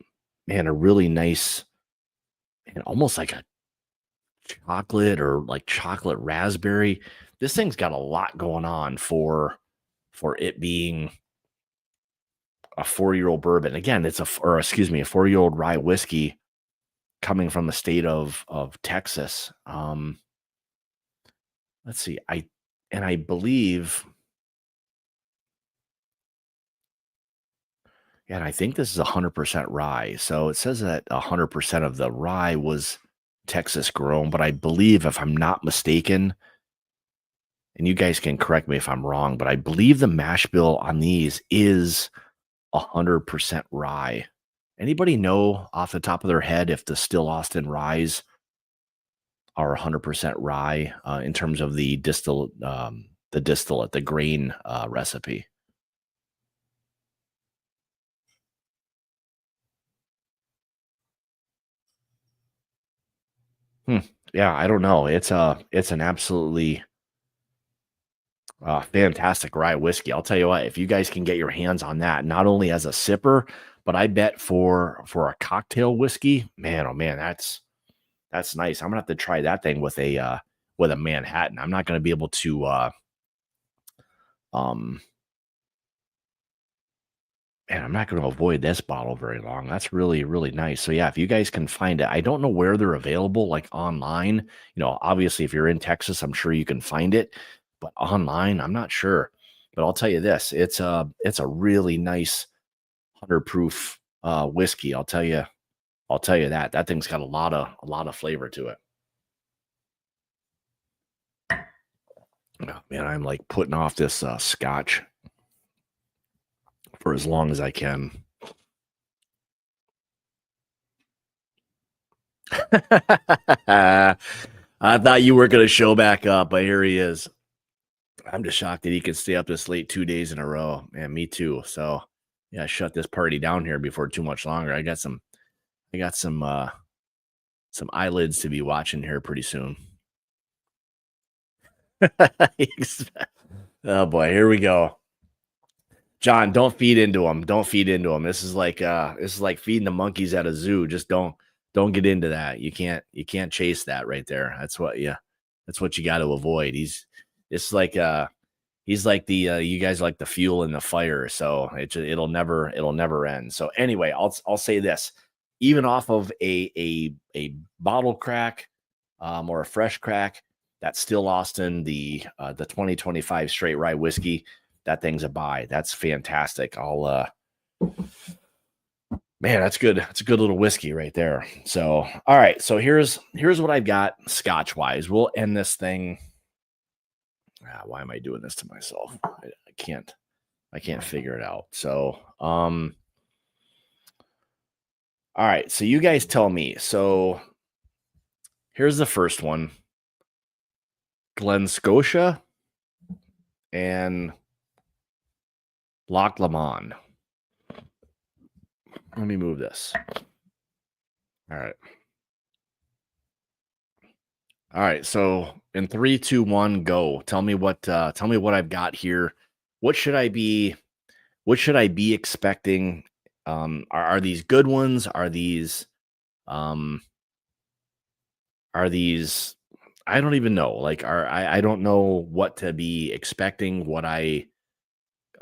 man, a really nice and almost like a chocolate or like chocolate raspberry. This thing's got a lot going on for it being a 4-year-old bourbon. Again, or excuse me, a 4-year-old rye whiskey coming from the state of Texas. Let's see. I believe, yeah, and I think this is 100% rye. So it says that 100% of the rye was Texas grown, but I believe, if I'm not mistaken, and you guys can correct me if I'm wrong, but I believe the mash bill on these is 100% rye. Anybody know off the top of their head if the Still Austin ryes are 100% rye in terms of the distillate, the grain recipe. Hmm. Yeah, I don't know. It's an absolutely fantastic rye whiskey. I'll tell you what, if you guys can get your hands on that, not only as a sipper, but I bet for a cocktail whiskey, man, oh man, that's nice. I'm gonna have to try that thing with a Manhattan. I'm not gonna be able to um man, I'm not gonna avoid this bottle very long. That's really, really nice. So yeah, if you guys can find it, I don't know where they're available, like online. Obviously, if you're in Texas, I'm sure you can find it, but online, I'm not sure. But I'll tell you this, it's a really nice 100 proof whiskey. I'll tell you that. That thing's got a lot of flavor to it. Oh, man, I'm like putting off this scotch for as long as I can. I thought you were going to show back up, but here he is. I'm just shocked that he could stay up this late 2 days in a row. Man, me too. So yeah, shut this party down here before too much longer. I got some eyelids to be watching here pretty soon. Oh boy, here we go. John, don't feed into them. Don't feed into them. This is like feeding the monkeys at a zoo. Just don't get into that. You can't chase that right there. That's what you got to avoid. He's like the you guys are like the fuel in the fire, so it'll never end. So anyway, I'll say this. Even off of a bottle crack or a fresh crack, that's still Austin, the 2025 straight rye whiskey. That thing's a buy. That's fantastic. Man, that's good. That's a good little whiskey right there. So, all right. So here's what I've got scotch wise. We'll end this thing. Why am I doing this to myself? I can't figure it out. So, all right. So you guys tell me. So here's the first one. Glen Scotia and Loch Lomond. Let me move this. All right. All right. So in 3, 2, 1, go. Tell me what I've got here. What should I be expecting? Are these good ones? Um are these I don't even know. Like I don't know what to be expecting,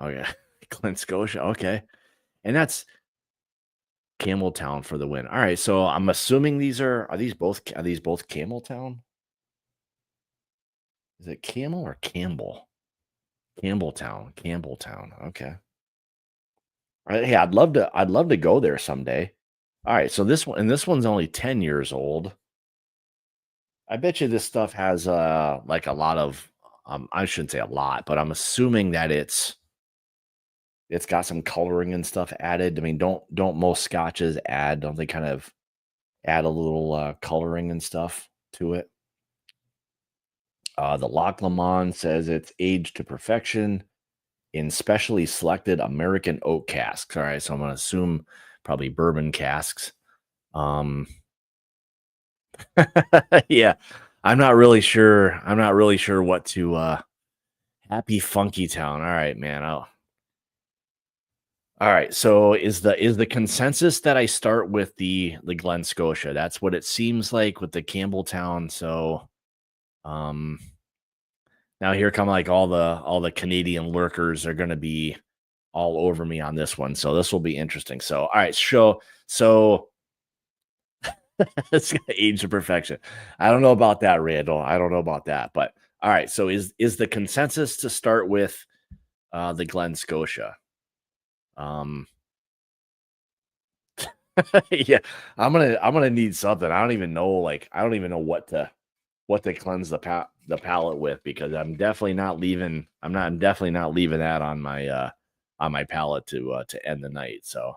okay. Glen Scotia. Okay. And that's Campbelltown for the win. All right, so I'm assuming are these both Campbelltown? Is it Camel or Campbell? Campbelltown. Okay. All right, hey, I'd love to go there someday. All right, so this one's only 10 years old. I bet you this stuff has like a lot of I shouldn't say a lot, but I'm assuming that it's got some coloring and stuff added. I mean, don't most scotches don't they kind of add a little coloring and stuff to it? The Loch Lomond says it's aged to perfection in specially selected American oak casks. All right, so I'm going to assume probably bourbon casks. Um, yeah, I'm not really sure. I'm not really sure what to. Happy Funky Town. All right, man. All right. So is the consensus that I start with the Glen Scotia? That's what it seems like with the Campbelltown. So, um, now here come like all the Canadian lurkers are going to be all over me on this one. So this will be interesting. So all right, so it's gonna age to perfection. I don't know about that, Randall. I don't know about that, but all right. So is the consensus to start with the Glen Scotia? Um, yeah, I'm gonna need something. I don't even know what to cleanse the palate with, because I'm definitely not leaving that on my palate to end the night. So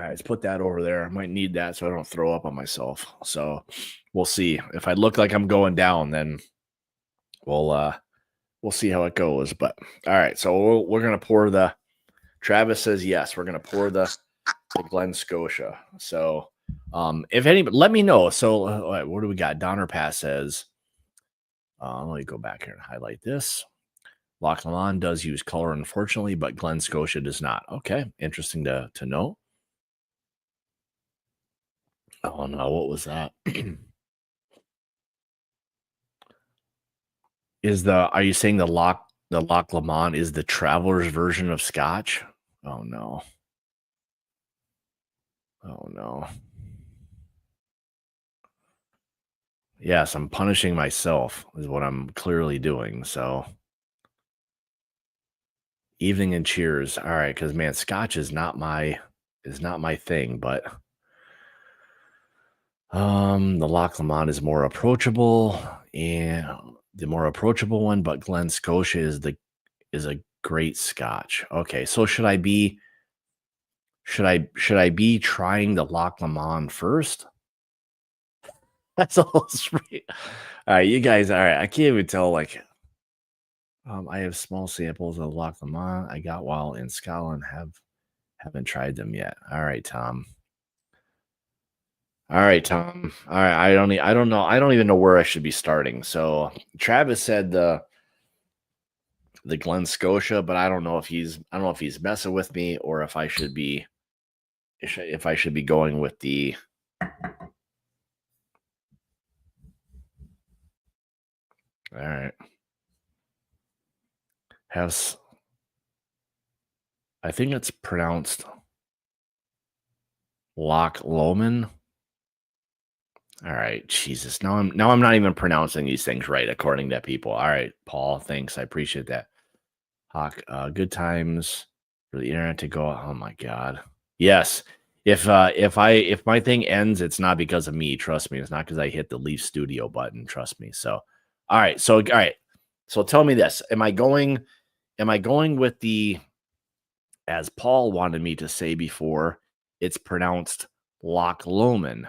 right, let's put that over there. I might need that so I don't throw up on myself. So we'll see. If I look like I'm going down, then we'll see how it goes. But all right, so we're gonna pour the. Travis says yes. We're gonna pour the Glen Scotia. So if anybody, let me know. So what do we got? Donner Pass says. Let me go back here and highlight this. Loch Lomond does use color, unfortunately, but Glen Scotia does not. Okay, interesting to know. Oh no, what was that? Are you saying the Loch Lomond is the traveler's version of Scotch? Oh no. Oh no. Yes, I'm punishing myself is what I'm clearly doing. So evening and cheers. All right, because man, Scotch is not my thing, but the Loch Lomond is more approachable, and the more approachable one, but Glen Scotia is a great Scotch. Okay, so should I be trying the Loch Lomond first? That's a little straight. All right, you guys. All right, I can't even tell. Like, I have small samples of Loch Lomond I got while in Scotland. Haven't tried them yet. All right, Tom. All right, Tom. All right, I don't know. I don't even know where I should be starting. So Travis said the Glen Scotia, but I don't know if he's messing with me or if I should be going with the. All right. I think it's pronounced Loch Lomond. All right, Jesus. Now I'm not even pronouncing these things right according to people. All right, Paul, thanks. I appreciate that. Hawk, good times for the internet to go. Oh my God. Yes. If my thing ends, it's not because of me. Trust me. It's not because I hit the Leaf Studio button. Trust me. So, all right. So, all right. So tell me this. Am I going with the, as Paul wanted me to say before, it's pronounced Loch Lomond.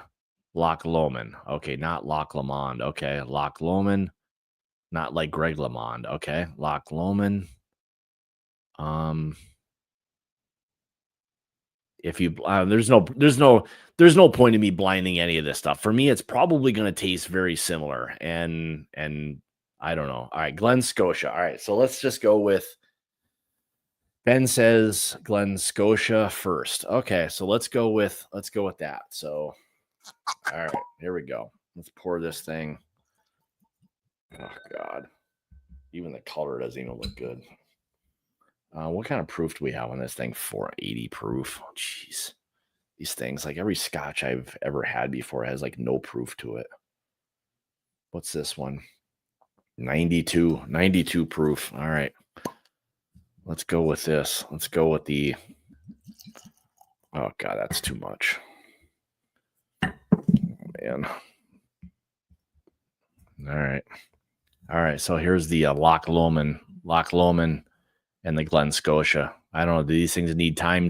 Loch Lomond. Okay, not Loch Lomond. Okay, Loch Lomond. Not like Greg LeMond. Okay, Loch Lomond. If you there's no point in me blinding any of this stuff. For me, it's probably going to taste very similar, and I don't know. All right, Glen Scotia. All right, so let's just go with. Ben says Glen Scotia first. Okay, so let's go with that. So, all right, here we go. Let's pour this thing. Oh God, even the color doesn't even look good. What kind of proof do we have on this thing? 480 proof. Oh, jeez, these things, like every Scotch I've ever had before, has like no proof to it. What's this one? 92 proof. All right, let's go with this. Let's go with the. Oh God, that's too much. Oh, man. All right. So here's the Loch Lomond, and the Glen Scotia. I don't know. Do these things need time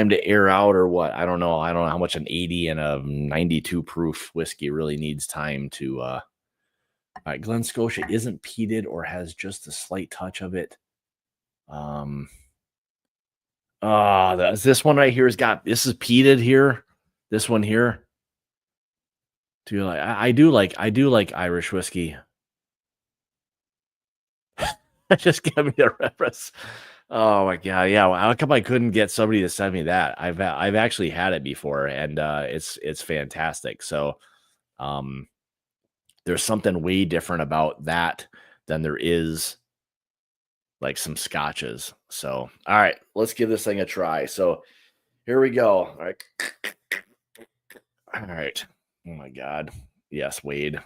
to air out or what? I don't know. I don't know how much an 80 and a 92 proof whiskey really needs time to. All right, Glen Scotia isn't peated or has just a slight touch of it. This one right here this is peated here. This one here. Do you like? I do like Irish whiskey. Just give me a reference. Oh my God. Yeah. Well, how come I couldn't get somebody to send me that? I've actually had it before, and it's fantastic. So there's something way different about that than there is like some scotches. So all right, let's give this thing a try. So here we go. All right. All right. Oh my God. Yes, Wade.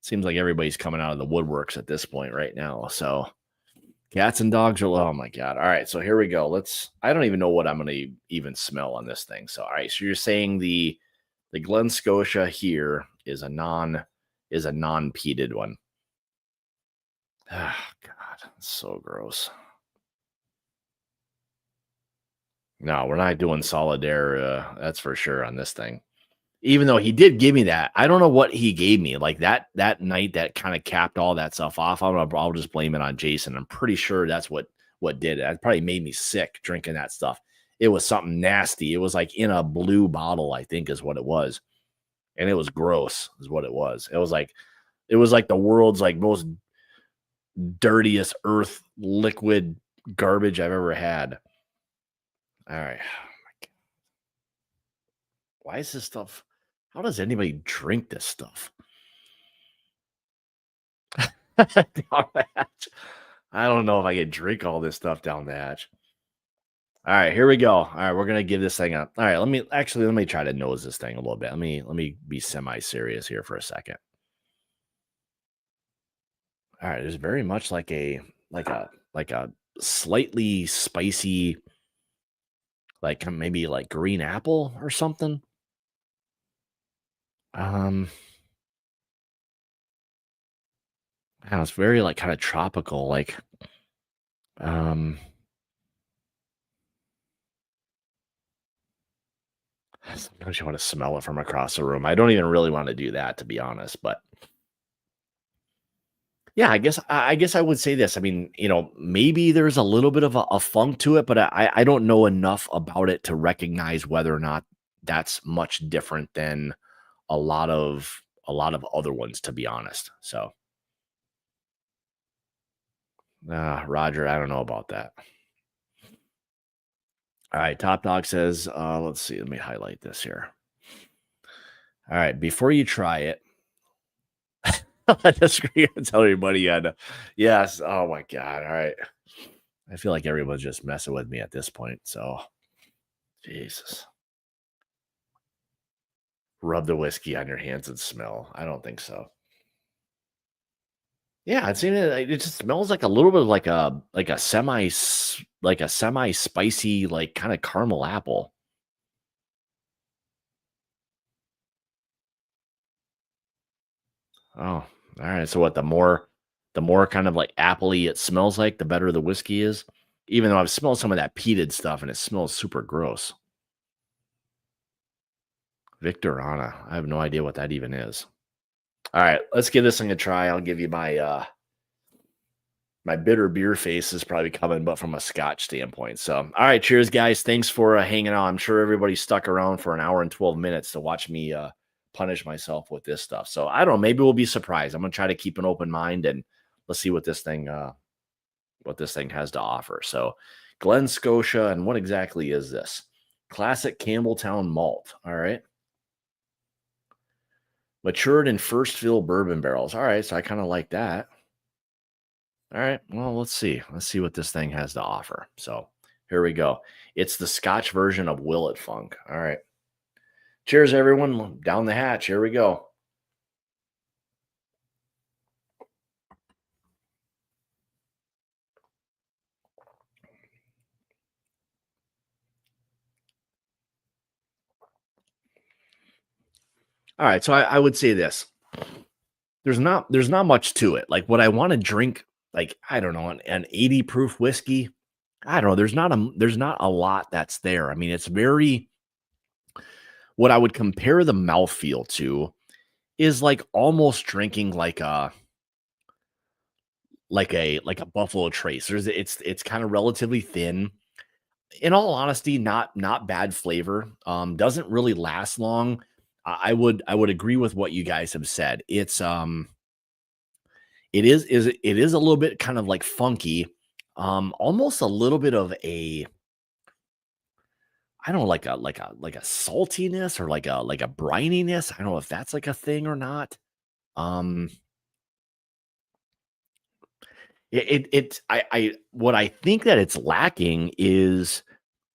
Seems like everybody's coming out of the woodworks at this point right now. So cats and dogs are, oh my God. All right. So here we go. I don't even know what I'm going to even smell on this thing. So, all right. So you're saying the Glen Scotia here is a non-peated one. Oh God. It's so gross. No, we're not doing Solitaire, that's for sure on this thing. Even though he did give me that, I don't know what he gave me, like, that night that kinda capped all that stuff off. I'll just blame it on Jason. I'm pretty sure that's what did it. It probably made me sick drinking that stuff. It was something nasty. It was, like, in a blue bottle, I think is what it was, and it was gross is what it was. It was like the world's, like, most dirtiest earth liquid garbage I've ever had. Alright. Why is this stuff how does anybody drink this stuff? Down the hatch. I don't know if I can drink all this stuff down the hatch. All right, here we go. All right, we're gonna give this thing a. All right, let me try to nose this thing a little bit. Let me be semi-serious here for a second. All right, there's very much like a slightly spicy, like maybe like green apple or something. Um, I don't know, it's very like kind of tropical, like um. Sometimes you want to smell it from across the room. I don't even really want to do that, to be honest. But yeah, I guess I would say this. I mean, maybe there's a little bit of a funk to it, but I don't know enough about it to recognize whether or not that's much different than a lot of other ones, to be honest. So, Roger, I don't know about that. All right, Top Dog says, let's see, let me highlight this here. All right, before you try it, just tell everybody, yes. Oh my god! All right, I feel like everyone's just messing with me at this point. So, Jesus. Rub the whiskey on your hands and smell. I don't think so. Yeah, I've seen it. It just smells like a little bit of like a semi spicy, like kind of caramel apple. Oh, all right. So what? The more kind of like appley it smells like, the better the whiskey is. Even though I've smelled some of that peated stuff and it smells super gross. Victorana. I have no idea what that even is. All right, let's give this thing a try. I'll give you my bitter beer face is probably coming, but from a Scotch standpoint. So, all right, cheers, guys. Thanks for hanging out. I'm sure everybody stuck around for an hour and 12 minutes to watch me punish myself with this stuff. So, I don't know. Maybe we'll be surprised. I'm gonna try to keep an open mind and let's see what this thing has to offer. So, Glen Scotia, and what exactly is this? Classic Campbelltown malt. All right, matured in first fill bourbon barrels. All right, so I kind of like that. All right. Well, let's see. Let's see what this thing has to offer. So here we go. It's the Scotch version of Willet Funk. All right. Cheers, everyone. Down the hatch. Here we go. All right. So I would say this. There's not much to it. Like what I want to drink, like, I don't know, an 80 proof whiskey. I don't know. There's not a lot that's there. I mean, it's very what I would compare the mouthfeel to is like almost drinking like a Buffalo Trace. It's kind of relatively thin. In all honesty, not bad flavor. Doesn't really last long. I would agree with what you guys have said. It is a little bit kind of like funky. Almost a little bit of a I don't know, like a saltiness or like a brininess. I don't know if that's like a thing or not. Um I what I think that it's lacking is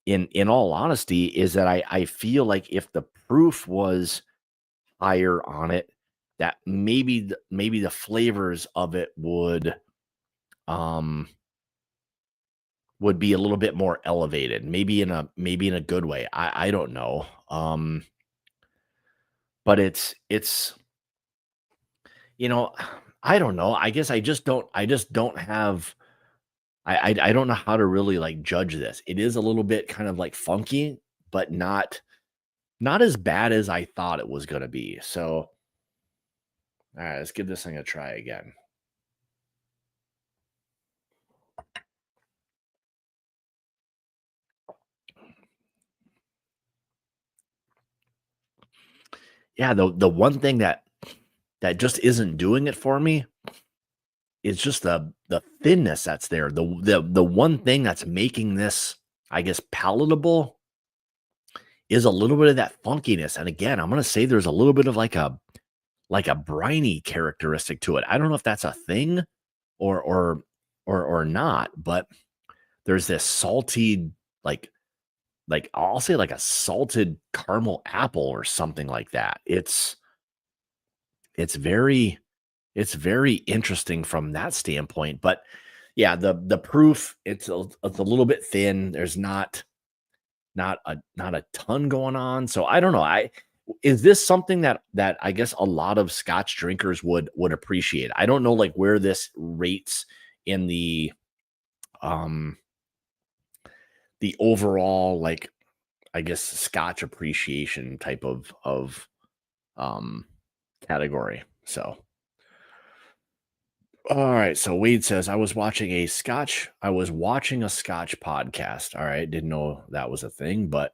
in all honesty, is that I feel like if the proof was higher on it, that maybe the flavors of it um would be a little bit more elevated, maybe in a good way. I don't know. But you know, I don't know. I guess I just don't have I don't know how to really like judge this. It is a little bit kind of like funky, but not as bad as I thought it was gonna be. So, all right, let's give this thing a try again. Yeah, the one thing that just isn't doing it for me is just the thinness that's there. The one thing that's making this, I guess, palatable is a little bit of that funkiness. And again, I'm gonna say there's a little bit of like a briny characteristic to it. I don't know if that's a thing or or not, but there's this salty, like I'll say like a salted caramel apple or something like that. It's very it's very interesting from that standpoint. But yeah, the proof it's a little bit thin. There's not a ton going on. So I don't know. I Is this something that I guess a lot of Scotch drinkers would appreciate? I don't know like where this rates in um the overall like I guess Scotch appreciation type um category. So all right, so Wade says I was watching a Scotch podcast. All right, didn't know that was a thing, but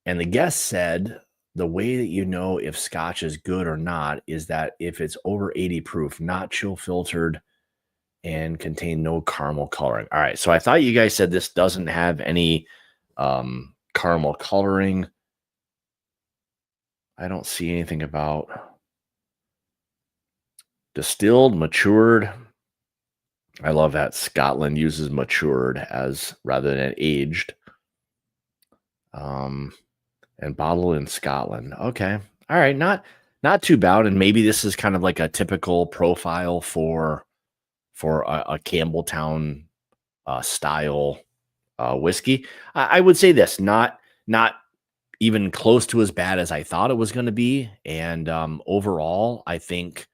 and the guest said the way that you know if Scotch is good or not is that if it's over 80 proof, not chill filtered, and contain no caramel coloring. All right, so I thought you guys said this doesn't have any caramel coloring. I don't see anything about distilled, matured. I love that Scotland uses matured as rather than aged. Um, and bottled in Scotland. Okay. All right. Not too bad. And maybe this is kind of like a typical profile for a Campbelltown style whiskey. I would say this, not even close to as bad as I thought it was going to be. And overall, I think,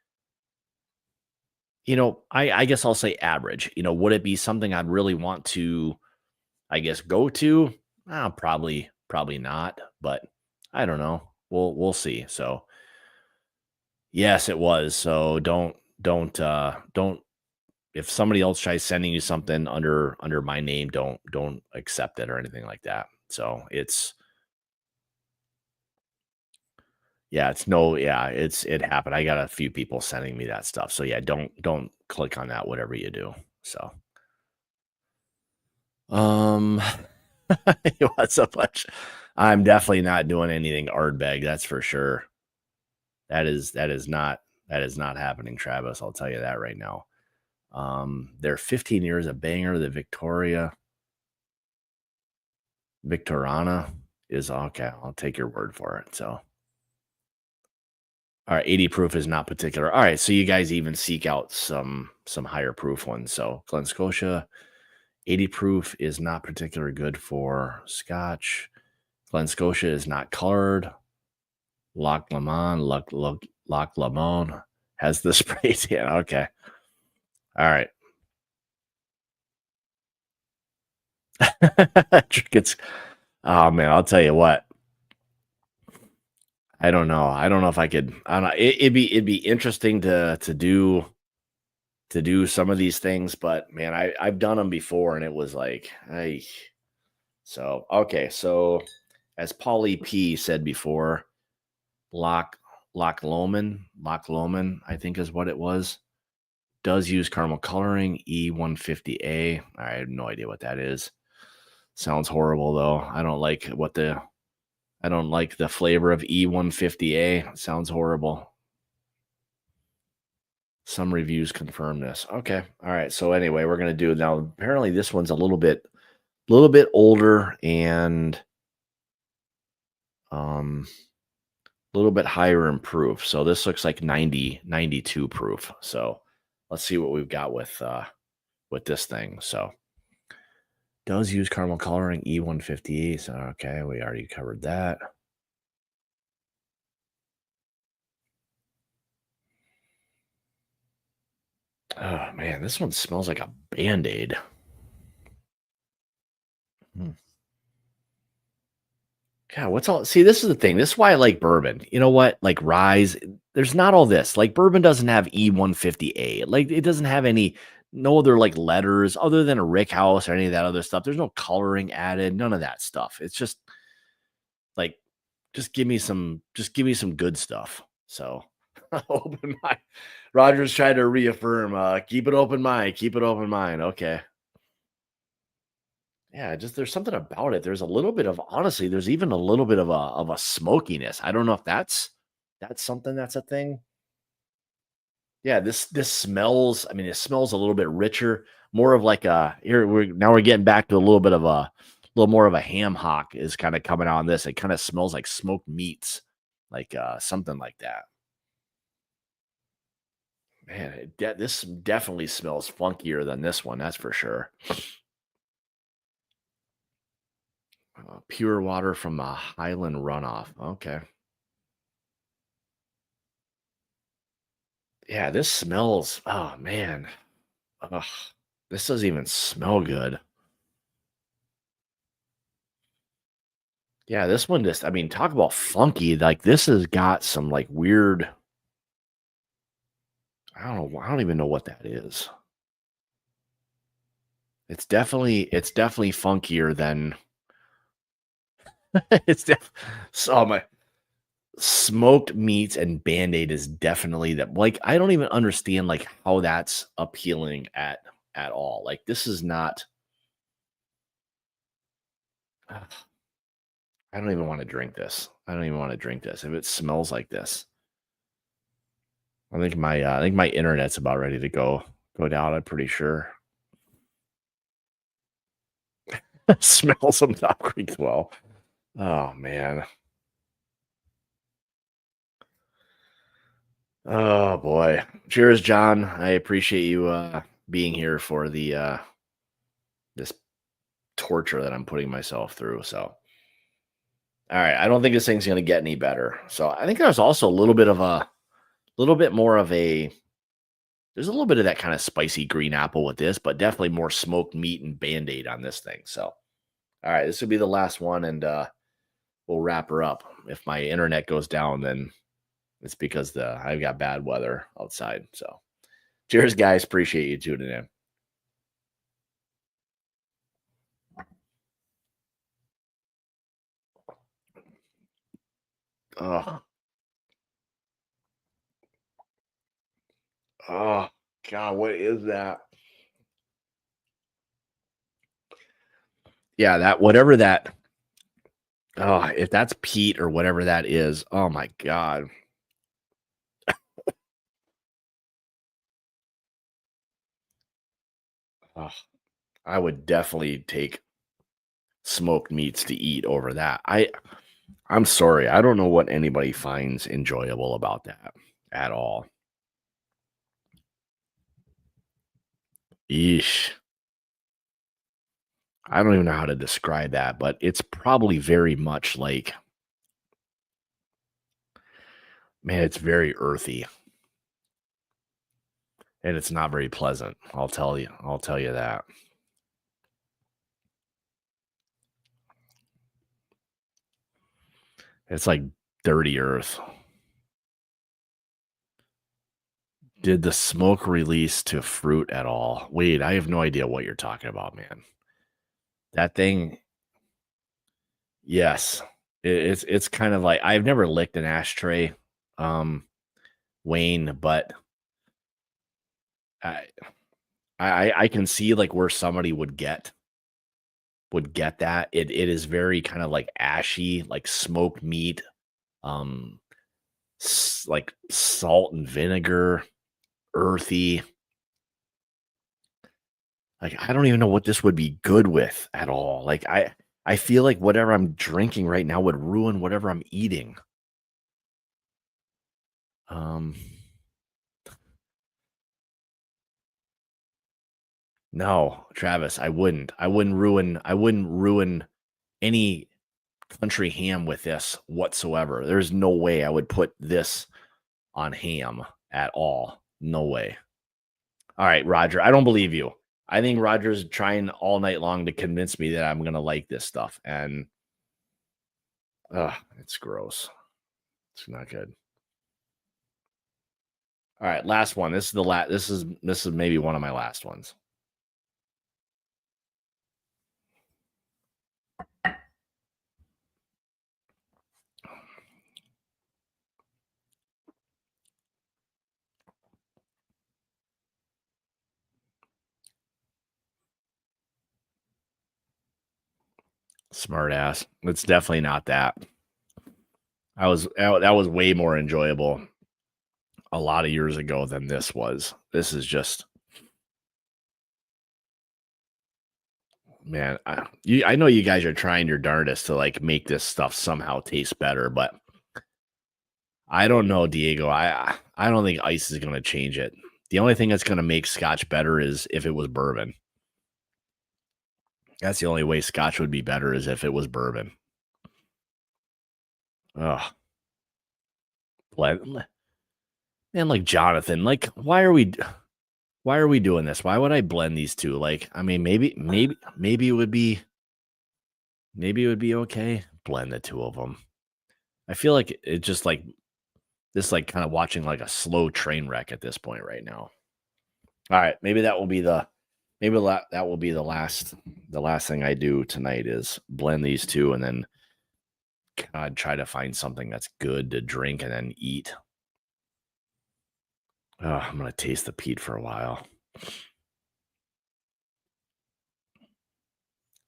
I guess I'll say average. Would it be something I'd really want to, I guess, go to? Probably not, but I don't know. We'll see. So yes, it was. So don't if somebody else tries sending you something under my name, don't accept it or anything like that. So it's yeah, it's no, yeah, it happened. I got a few people sending me that stuff. So yeah, don't click on that, whatever you do. So um what's up much? I'm definitely not doing anything Ardbeg, that's for sure. That is not happening, Travis. I'll tell you that right now. They're 15 years a banger. The Victorana is okay. I'll take your word for it. So, all right, 80 proof is not particular. All right, so you guys even seek out some higher proof ones. So, Glen Scotia 80 proof is not particularly good for Scotch. Glen Scotia is not colored. Loch Lomond has the spray tan. Okay. All right. It's oh man, I'll tell you what. I don't know. I don't know if I could. I don't know. It'd be interesting to do some of these things, but man, I've done them before, and it was like, I. So okay, so as Paulie P said before, Loch Loch Lomond, I think is what it was. Does use caramel coloring E150A. I have no idea what that is. Sounds horrible though. I don't like the flavor of E150A. Sounds horrible. Some reviews confirm this. Okay. All right. So anyway, we're gonna do now. Apparently, this one's a little bit older and um a little bit higher in proof. So this looks like 92 proof. So let's see what we've got with this thing. So does use caramel coloring E150. So okay, we already covered that. Oh man, this one smells like a Band-Aid. Hmm. God, what's all see, this is the thing. This is why I like bourbon. You know what? Like Rise, there's not all this. Like bourbon doesn't have E150A. Like it doesn't have any no other like letters other than a Rick House or any of that other stuff. There's no coloring added, none of that stuff. It's just like just give me some good stuff. So open mind. Rogers tried to reaffirm, keep it open mind, keep it open mind. Okay. Yeah, just there's something about it. There's a little bit of honestly, there's even a little bit of a smokiness. I don't know if that's something that's a thing. Yeah, this smells. I mean, it smells a little bit richer, more of like a here we're getting back to a little bit of a little more of a ham hock is kind of coming out on this. It kind of smells like smoked meats, like something like that. Man, this definitely smells funkier than this one. That's for sure. Pure water from a Highland runoff. Okay. Yeah, this smells oh, man. Ugh, this doesn't even smell good. Yeah, this one just I mean, talk about funky, like, this has got some, like, weird I don't even know what that is. It's definitely funkier than it's def so my smoked meats and Band-Aid is definitely that like, I don't even understand, like, how that's appealing at all. Like, this is not I don't even wanna drink this. I don't even wanna drink this if it smells like this. I think my internet's about ready to go down, I'm pretty sure. Smell some Top Creek well. Oh, man. Oh, boy. Cheers, John. I appreciate you, being here for this torture that I'm putting myself through, so alright, I don't think this thing's gonna get any better. So, I think there's also a little bit of a little bit more of a there's a little bit of that kinda spicy green apple with this, but definitely more smoked meat and Band-Aid on this thing, so alright, this will be the last one, and, we'll wrap her up. If my internet goes down, then it's because I've got bad weather outside. So, cheers, guys. Appreciate you tuning in. Oh, oh, God, what is that? Yeah, that whatever that. Oh, if that's Pete or whatever that is. Oh my God. Oh, I would definitely take smoked meats to eat over that. I'm sorry. I don't know what anybody finds enjoyable about that at all. Yeesh. I don't even know how to describe that, but it's probably very much like, man, it's very earthy and it's not very pleasant. I'll tell you. I'll tell you that. It's like dirty earth. Did the smoke release to fruit at all? Wait, I have no idea what you're talking about, man. That thing, yes. It's kind of like I've never licked an ashtray, um, Wayne, but I I can see like where somebody would get that. It is very kind of like ashy, like smoked meat, um, like salt and vinegar, earthy. Like I don't even know what this would be good with at all. Like I feel like whatever I'm drinking right now would ruin whatever I'm eating. Um, no, Travis, I wouldn't. I wouldn't ruin any country ham with this whatsoever. There's no way I would put this on ham at all. No way. All right, Roger. I don't believe you. I think Roger's trying all night long to convince me that I'm gonna like this stuff, and it's gross. It's not good. All right, last one. This is the last. This is maybe one of my last ones. Smart ass. It's definitely not that. That was way more enjoyable a lot of years ago than this was. This is just, man. I know you guys are trying your darndest to like make this stuff somehow taste better, but I don't know, Diego. I don't think ice is going to change it. The only thing that's going to make Scotch better is if it was bourbon. That's the only way Scotch would be better is if it was bourbon. Ugh. And like Jonathan, like why are we doing this? Why would I blend these two? Like, I mean, maybe it would be okay. Blend the two of them. I feel like it just like this, like kind of watching like a slow train wreck at this point right now. All right, maybe that will be the last thing I do tonight is blend these two and then God try to find something that's good to drink and then eat. Oh, I'm gonna taste the peat for a while.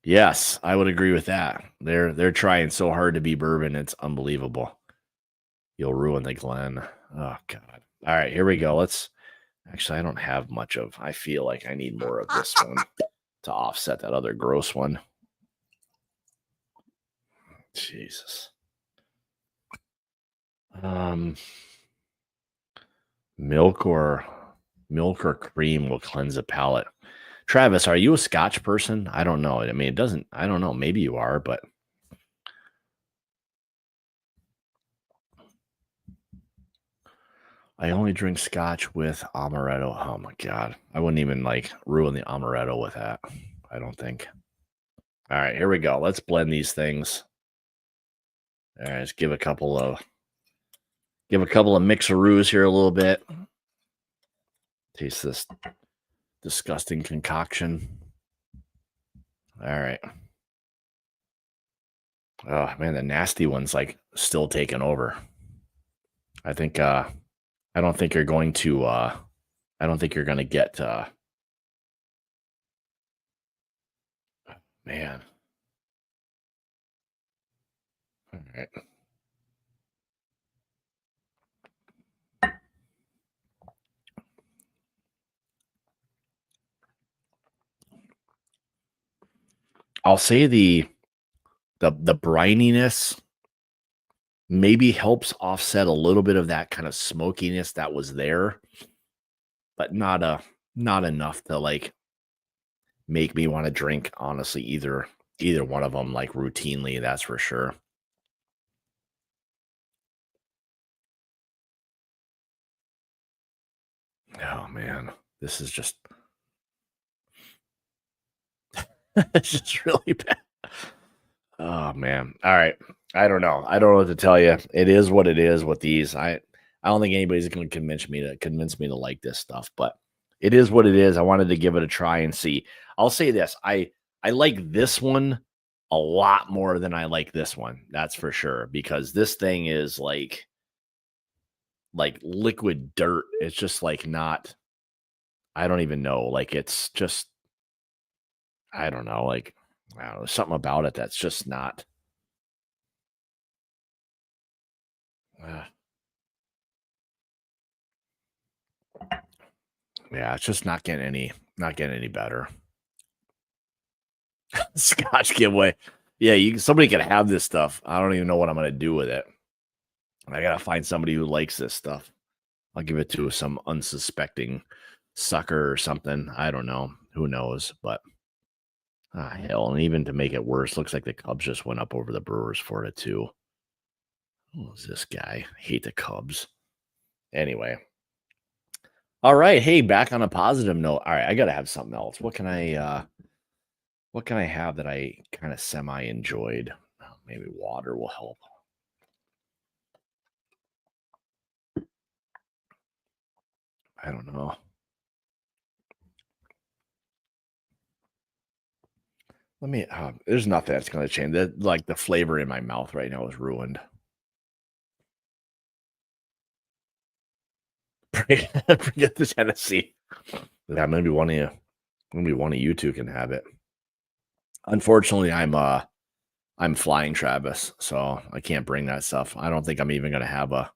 Yes, I would agree with that. They're trying so hard to be bourbon, it's unbelievable. You'll ruin the Glen. Oh God. All right, here we go. I don't have much of. I feel like I need more of this one to offset that other gross one. Jesus. Milk or cream will cleanse the palate. Travis, are you a Scotch person? I don't know. I mean, I don't know. Maybe you are, but I only drink Scotch with amaretto. Oh my God. I wouldn't even like ruin the amaretto with that. I don't think. All right, here we go. Let's blend these things. All right, let's give a couple of mixeroos here a little bit. Taste this disgusting concoction. All right. Oh man, the nasty one's like still taking over. I think I don't think you're going to get man. All right. I'll say the brininess maybe helps offset a little bit of that kind of smokiness that was there, but not enough to like make me want to drink honestly either one of them like routinely, that's for sure. Oh man, this is just it's just really bad. Oh man. All right. I don't know. I don't know what to tell you. It is what it is with these. I don't think anybody's going to convince me to like this stuff, but it is what it is. I wanted to give it a try and see. I'll say this. I like this one a lot more than I like this one. That's for sure because this thing is like liquid dirt. It's just like not I don't even know. Like it's just I don't know, like I don't know, something about it that's just not uh, yeah, it's just not getting any better. Scotch giveaway. Yeah, somebody can have this stuff. I don't even know what I'm gonna do with it. I gotta find somebody who likes this stuff. I'll give it to some unsuspecting sucker or something. I don't know. Who knows? But hell, and even to make it worse, looks like the Cubs just went up over the Brewers for it too. Who is this guy? I hate the Cubs. Anyway, All right, hey, back on a positive note. All right, I gotta have something else. What can I have that I kind of semi enjoyed? Maybe water will help. I don't know. Let me. There's nothing that's gonna change. That like the flavor in my mouth right now is ruined. Forget the Tennessee. Yeah, maybe one of you two can have it. Unfortunately, I'm flying Travis, so I can't bring that stuff. I don't think I'm even gonna have a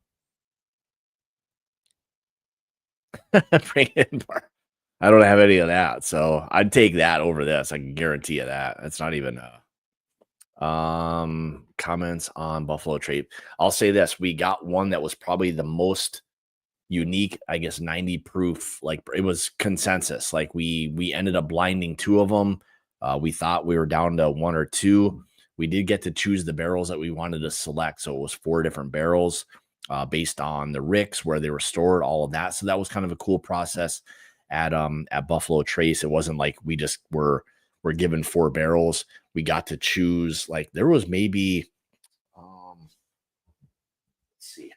bring it in bar. I don't have any of that, so I'd take that over this. I can guarantee you that. That's not even comments on Buffalo Trace. I'll say this: we got one that was probably the most unique, I guess, 90 proof. Like it was consensus. Like we ended up blinding two of them. We thought we were down to one or two. We did get to choose the barrels that we wanted to select, so it was four different barrels based on the ricks where they were stored, all of that. So that was kind of a cool process at Buffalo Trace. It wasn't like we just were given four barrels. We got to choose. Like there was maybe let's see. I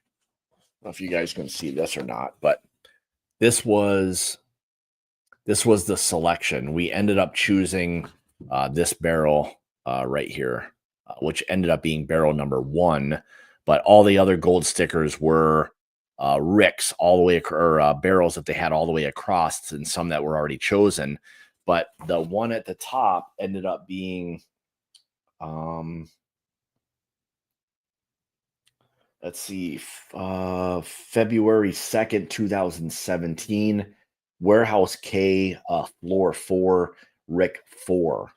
don't know if you guys can see this or not, but this was this was the selection. We ended up choosing this barrel right here, which ended up being barrel number one. But all the other gold stickers were ricks all the way or barrels that they had all the way across, and some that were already chosen. But the one at the top ended up being, um, let's see, February 2nd, 2017, Warehouse K, floor four, Rick four.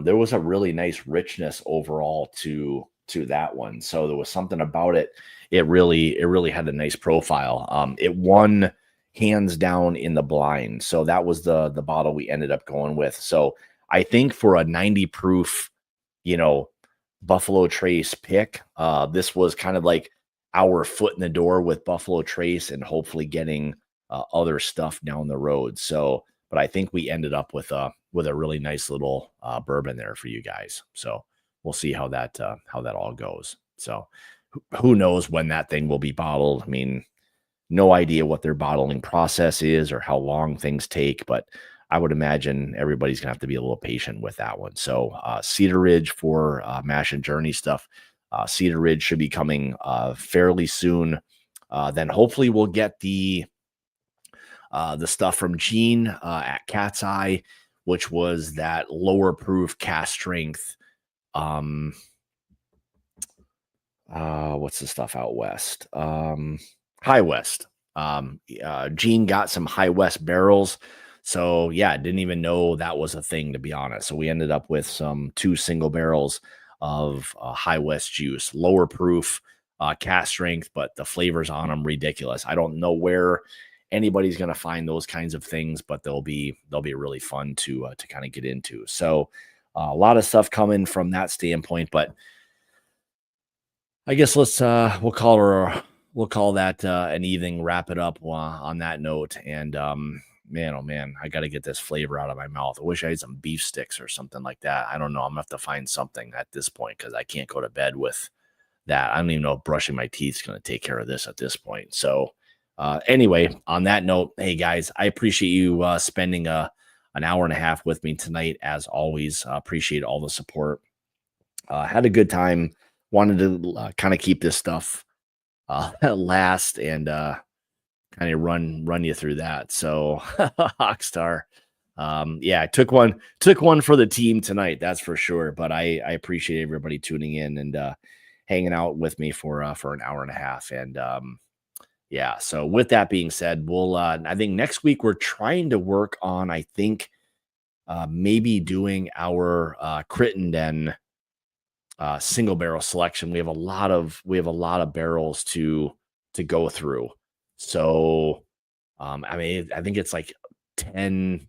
There was a really nice richness overall to that one. So there was something about it. It really had a nice profile. It won hands down in the blind. So that was the bottle we ended up going with. So I think for a 90 proof, you know, Buffalo Trace pick, this was kind of like our foot in the door with Buffalo Trace and hopefully getting other stuff down the road. So, but I think we ended up with a really nice little bourbon there for you guys. So we'll see how that all goes. So who knows when that thing will be bottled? I mean, no idea what their bottling process is or how long things take, but I would imagine everybody's gonna have to be a little patient with that one. So Cedar Ridge for Mash and Journey stuff. Cedar Ridge should be coming fairly soon. Then hopefully we'll get the stuff from Gene at Cat's Eye, which was that lower proof cast strength. What's the stuff out west? High West. Gene got some High West barrels. So yeah, didn't even know that was a thing, to be honest. So we ended up with some two single barrels of High West juice, lower proof, cast strength, but the flavors on them ridiculous. I don't know where anybody's going to find those kinds of things, but they'll be really fun to kind of get into. So a lot of stuff coming from that standpoint, but I guess we'll call that an evening. Wrap it up on that note. And man, oh man, I got to get this flavor out of my mouth. I wish I had some beef sticks or something like that. I don't know. I'm gonna have to find something at this point because I can't go to bed with that. I don't even know if brushing my teeth is going to take care of this at this point. So anyway, on that note, hey guys, I appreciate you spending an hour and a half with me tonight. As always, appreciate all the support. Had a good time. Wanted to kind of keep this stuff last and kind of run you through that. So Hawkstar, yeah, I took one for the team tonight, that's for sure. But I appreciate everybody tuning in and hanging out with me for an hour and a half. And yeah, so with that being said, we'll I think next week we're trying to work on, I think maybe doing our Crittenden single barrel selection. We have a lot of barrels to go through. So I mean, I think it's like 10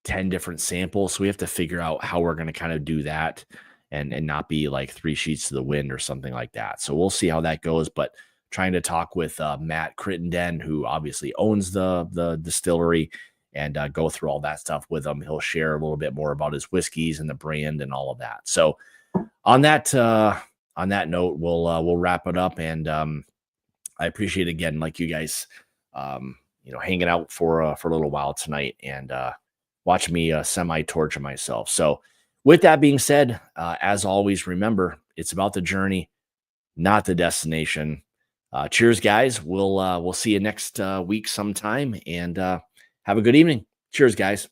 different samples. So we have to figure out how we're going to kind of do that and not be like three sheets to the wind or something like that. So we'll see how that goes, but trying to talk with Matt Crittenden, who obviously owns the distillery, and go through all that stuff with him. He'll share a little bit more about his whiskeys and the brand and all of that. So on that note, we'll wrap it up. And I appreciate again, like you guys, hanging out for a little while tonight and watch me semi-torture myself. So with that being said, as always, remember, it's about the journey, not the destination. Cheers, guys. We'll see you next week sometime, and have a good evening. Cheers, guys.